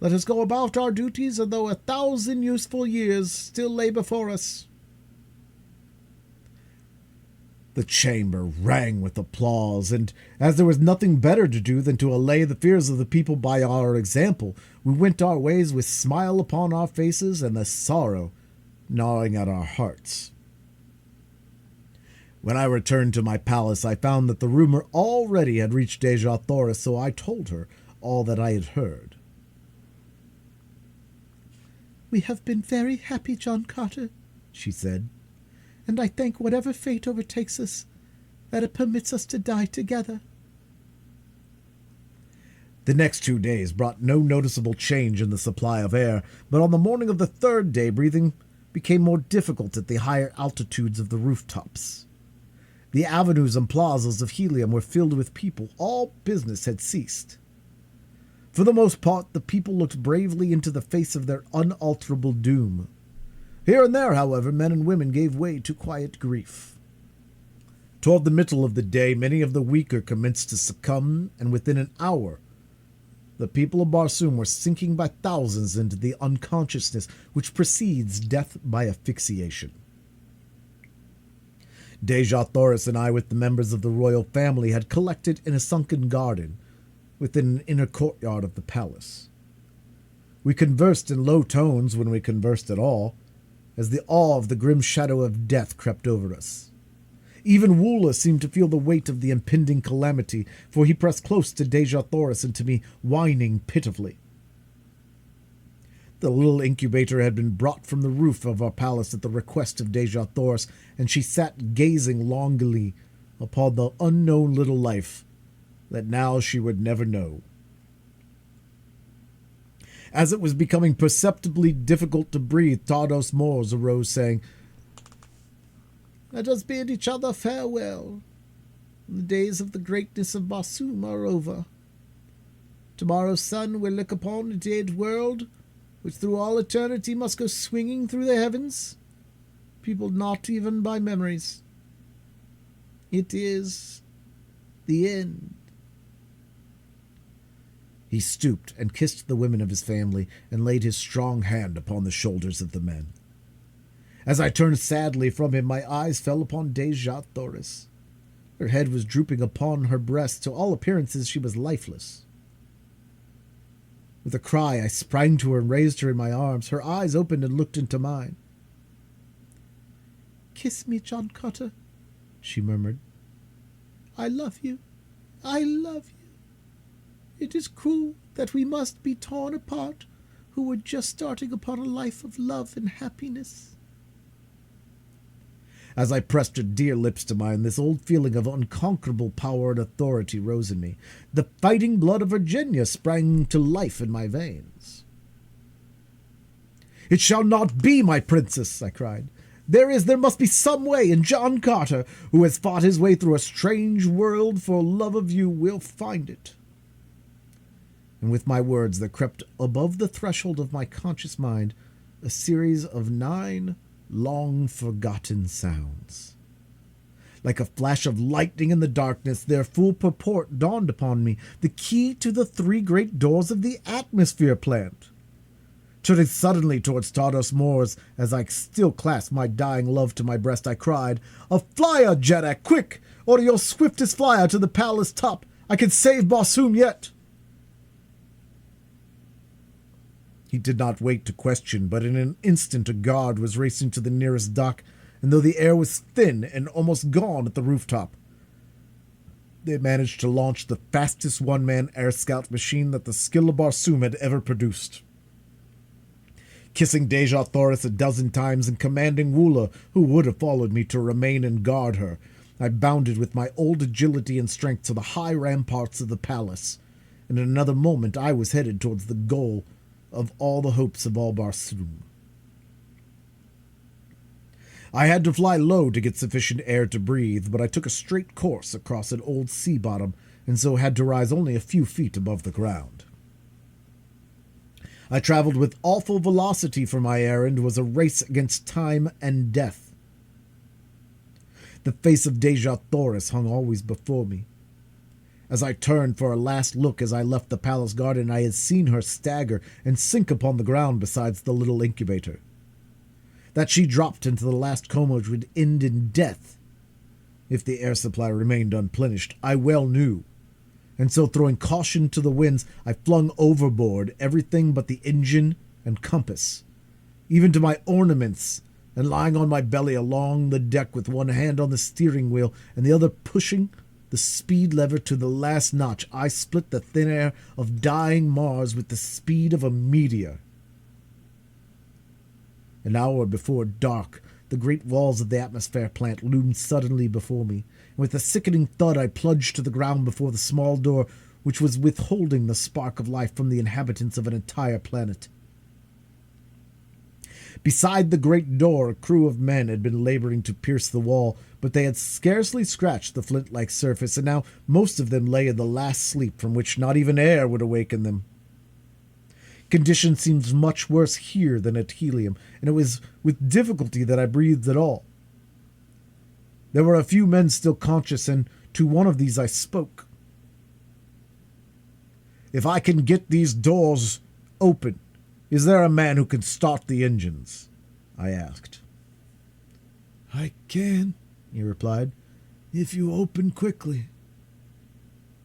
Let us go about our duties as though 1,000 useful years still lay before us." The chamber rang with applause, and as there was nothing better to do than to allay the fears of the people by our example, we went our ways with smile upon our faces and the sorrow gnawing at our hearts. When I returned to my palace, I found that the rumor already had reached Deja Thoris, so I told her all that I had heard. "We have been very happy, John Carter," she said, "and I thank whatever fate overtakes us, that it permits us to die together." The next 2 days brought no noticeable change in the supply of air, but on the morning of the 3rd day breathing became more difficult at the higher altitudes of the rooftops. The avenues and plazas of Helium were filled with people. All business had ceased. For the most part, the people looked bravely into the face of their unalterable doom. Here and there, however, men and women gave way to quiet grief. Toward the middle of the day, many of the weaker commenced to succumb, and within an hour, the people of Barsoom were sinking by thousands into the unconsciousness which precedes death by asphyxiation. Deja Thoris and I, with the members of the royal family, had collected in a sunken garden within an inner courtyard of the palace. We conversed in low tones when we conversed at all, as the awe of the grim shadow of death crept over us. Even Woola seemed to feel the weight of the impending calamity, for he pressed close to Deja Thoris and to me, whining pitifully. The little incubator had been brought from the roof of our palace at the request of Deja Thoris, and she sat gazing longingly upon the unknown little life that now she would never know. As it was becoming perceptibly difficult to breathe, Tardos Mors arose, saying, "Let us bid each other farewell. The days of the greatness of Barsoom are over. Tomorrow's sun will look upon a dead world, which through all eternity must go swinging through the heavens, peopled not even by memories. It is the end." He stooped and kissed the women of his family and laid his strong hand upon the shoulders of the men. As I turned sadly from him, my eyes fell upon Deja Thoris. Her head was drooping upon her breast. To all appearances she was lifeless. With a cry, I sprang to her and raised her in my arms. Her eyes opened and looked into mine. "Kiss me, John Cotter," she murmured. "I love you. I love you. It is cruel that we must be torn apart, who were just starting upon a life of love and happiness." As I pressed her dear lips to mine, this old feeling of unconquerable power and authority rose in me. The fighting blood of Virginia sprang to life in my veins. "It shall not be, my princess," I cried. There must be some way, and John Carter, who has fought his way through a strange world for love of you, will find it." And with my words there crept above the threshold of my conscious mind a series of 9 long-forgotten sounds. Like a flash of lightning in the darkness, their full purport dawned upon me, the key to the 3 great doors of the atmosphere plant. Turning suddenly towards Tardos Mors, as I still clasped my dying love to my breast, I cried, "A flyer, Jeddak, quick! Order your swiftest flyer to the palace top! I can save Barsoom yet!" He did not wait to question, but in an instant a guard was racing to the nearest dock, and though the air was thin and almost gone at the rooftop, they managed to launch the fastest one-man air scout machine that the skill of Barsoom had ever produced. Kissing Deja Thoris a dozen times and commanding Woola, who would have followed me, to remain and guard her, I bounded with my old agility and strength to the high ramparts of the palace, and in another moment I was headed towards the goal of all the hopes of all Barsoom. I had to fly low to get sufficient air to breathe, but I took a straight course across an old sea bottom, and so had to rise only a few feet above the ground. I traveled with awful velocity, for my errand was a race against time and death. The face of Deja Thoris hung always before me. As I turned for a last look as I left the palace garden, I had seen her stagger and sink upon the ground beside the little incubator. That she dropped into the last coma would end in death, if the air supply remained unplenished, I well knew. And so, throwing caution to the winds, I flung overboard everything but the engine and compass, even to my ornaments, and lying on my belly along the deck with one hand on the steering wheel and the other pushing the speed lever to the last notch, I split the thin air of dying Mars with the speed of a meteor. An hour before dark, the great walls of the atmosphere plant loomed suddenly before me, and with a sickening thud I plunged to the ground before the small door which was withholding the spark of life from the inhabitants of an entire planet. Beside the great door, a crew of men had been laboring to pierce the wall, but they had scarcely scratched the flint-like surface, and now most of them lay in the last sleep from which not even air would awaken them. Conditions seemed much worse here than at Helium, and it was with difficulty that I breathed at all. There were a few men still conscious, and to one of these I spoke. "If I can get these doors open, is there a man who can start the engines?" I asked. "I can," he replied, "if you open quickly.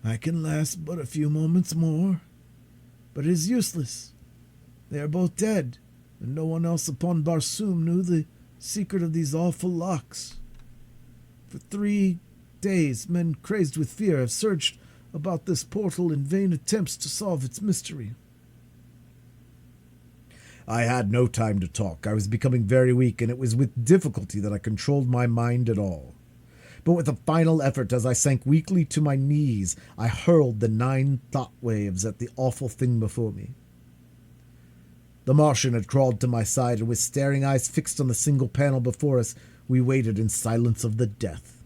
I can last but a few moments more, but it is useless. They are both dead, and no one else upon Barsoom knew the secret of these awful locks. For 3 days, men crazed with fear have searched about this portal in vain attempts to solve its mystery." I had no time to talk. I was becoming very weak, and it was with difficulty that I controlled my mind at all. But with a final effort, as I sank weakly to my knees, I hurled the 9 thought waves at the awful thing before me. The Martian had crawled to my side, and with staring eyes fixed on the single panel before us, we waited in silence of the death.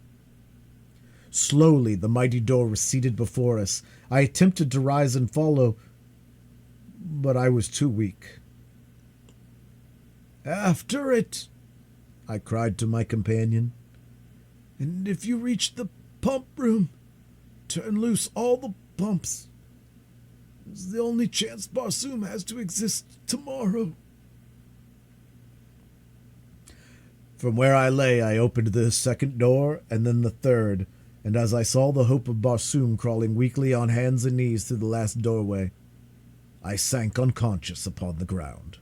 Slowly, the mighty door receded before us. I attempted to rise and follow, but I was too weak. "After it!" I cried to my companion. "And if you reach the pump room, turn loose all the pumps. It's the only chance Barsoom has to exist tomorrow." From where I lay, I opened the second door, and then the third, and as I saw the hope of Barsoom crawling weakly on hands and knees through the last doorway, I sank unconscious upon the ground.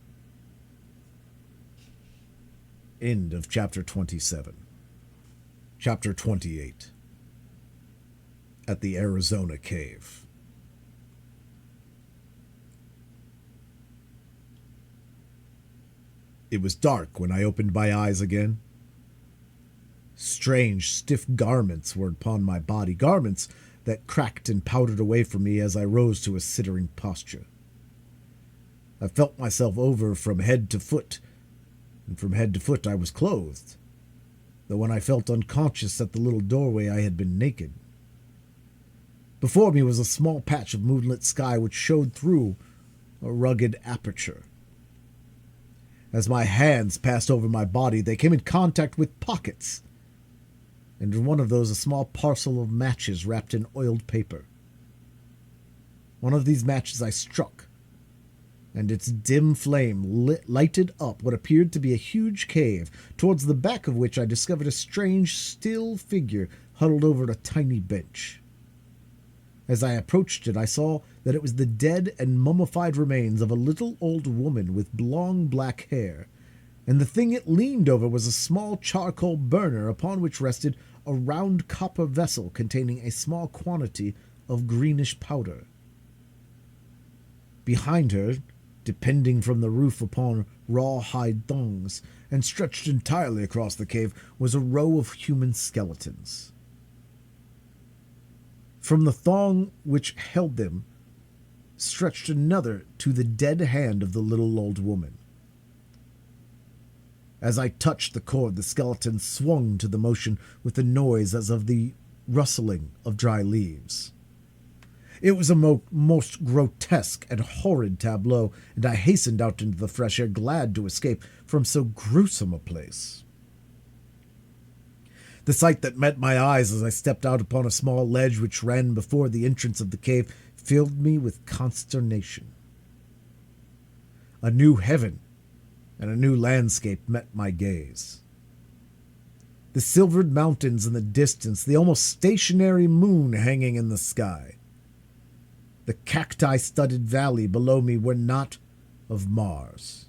End of Chapter 27. Chapter 28. At the Arizona Cave. It was dark when I opened my eyes again. Strange, stiff garments were upon my body, garments that cracked and powdered away from me as I rose to a sitting posture. I felt myself over from head to foot, and from head to foot I was clothed, though when I felt unconscious at the little doorway I had been naked. Before me was a small patch of moonlit sky which showed through a rugged aperture. As my hands passed over my body, they came in contact with pockets, and in one of those a small parcel of matches wrapped in oiled paper. One of these matches I struck, and its dim flame lighted up what appeared to be a huge cave, towards the back of which I discovered a strange, still figure huddled over a tiny bench. As I approached it, I saw that it was the dead and mummified remains of a little old woman with long black hair, and the thing it leaned over was a small charcoal burner upon which rested a round copper vessel containing a small quantity of greenish powder. Behind her, depending from the roof upon rawhide thongs, and stretched entirely across the cave, was a row of human skeletons. From the thong which held them stretched another to the dead hand of the little old woman. As I touched the cord, the skeleton swung to the motion with a noise as of the rustling of dry leaves. It was a most grotesque and horrid tableau, and I hastened out into the fresh air, glad to escape from so gruesome a place. The sight that met my eyes as I stepped out upon a small ledge which ran before the entrance of the cave filled me with consternation. A new heaven and a new landscape met my gaze. The silvered mountains in the distance, the almost stationary moon hanging in the sky. The cacti-studded valley below me were not of Mars.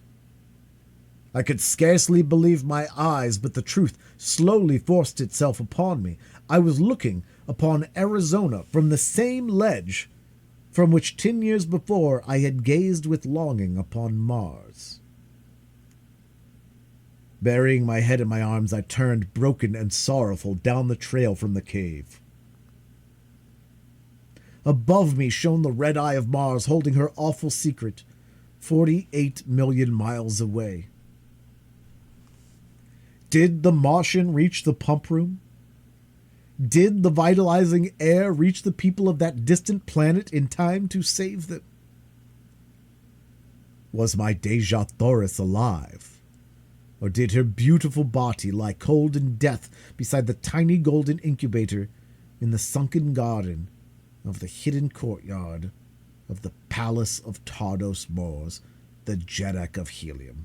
I could scarcely believe my eyes, but the truth slowly forced itself upon me. I was looking upon Arizona from the same ledge from which 10 years before I had gazed with longing upon Mars. Burying my head in my arms, I turned, broken and sorrowful, down the trail from the cave. Above me shone the red eye of Mars, holding her awful secret, 48 million miles away. Did the Martian reach the pump room? Did the vitalizing air reach the people of that distant planet in time to save them? Was my Dejah Thoris alive? Or did her beautiful body lie cold in death beside the tiny golden incubator in the sunken garden of the hidden courtyard of the Palace of Tardos Mors, the Jeddak of Helium?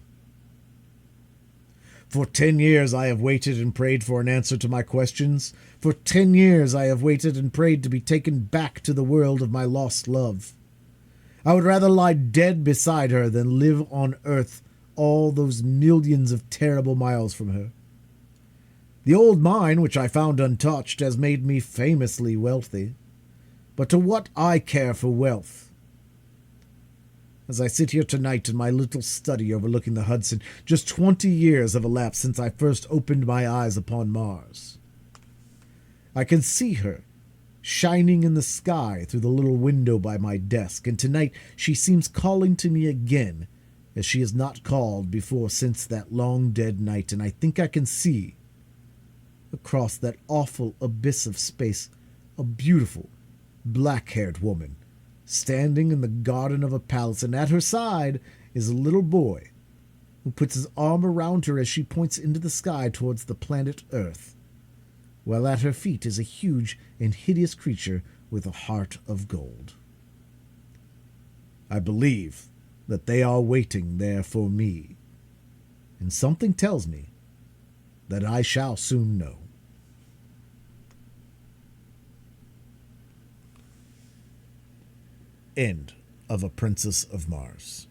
For 10 years I have waited and prayed for an answer to my questions. For 10 years I have waited and prayed to be taken back to the world of my lost love. I would rather lie dead beside her than live on Earth all those millions of terrible miles from her. The old mine, which I found untouched, has made me famously wealthy. But to what I care for wealth? As I sit here tonight in my little study overlooking the Hudson, just 20 years have elapsed since I first opened my eyes upon Mars. I can see her, shining in the sky through the little window by my desk, and tonight she seems calling to me again, as she has not called before since that long dead night, and I think I can see, across that awful abyss of space, a beautiful, black-haired woman, standing in the garden of a palace, and at her side is a little boy who puts his arm around her as she points into the sky towards the planet Earth, while at her feet is a huge and hideous creature with a heart of gold. I believe that they are waiting there for me, and something tells me that I shall soon know. End of A Princess of Mars.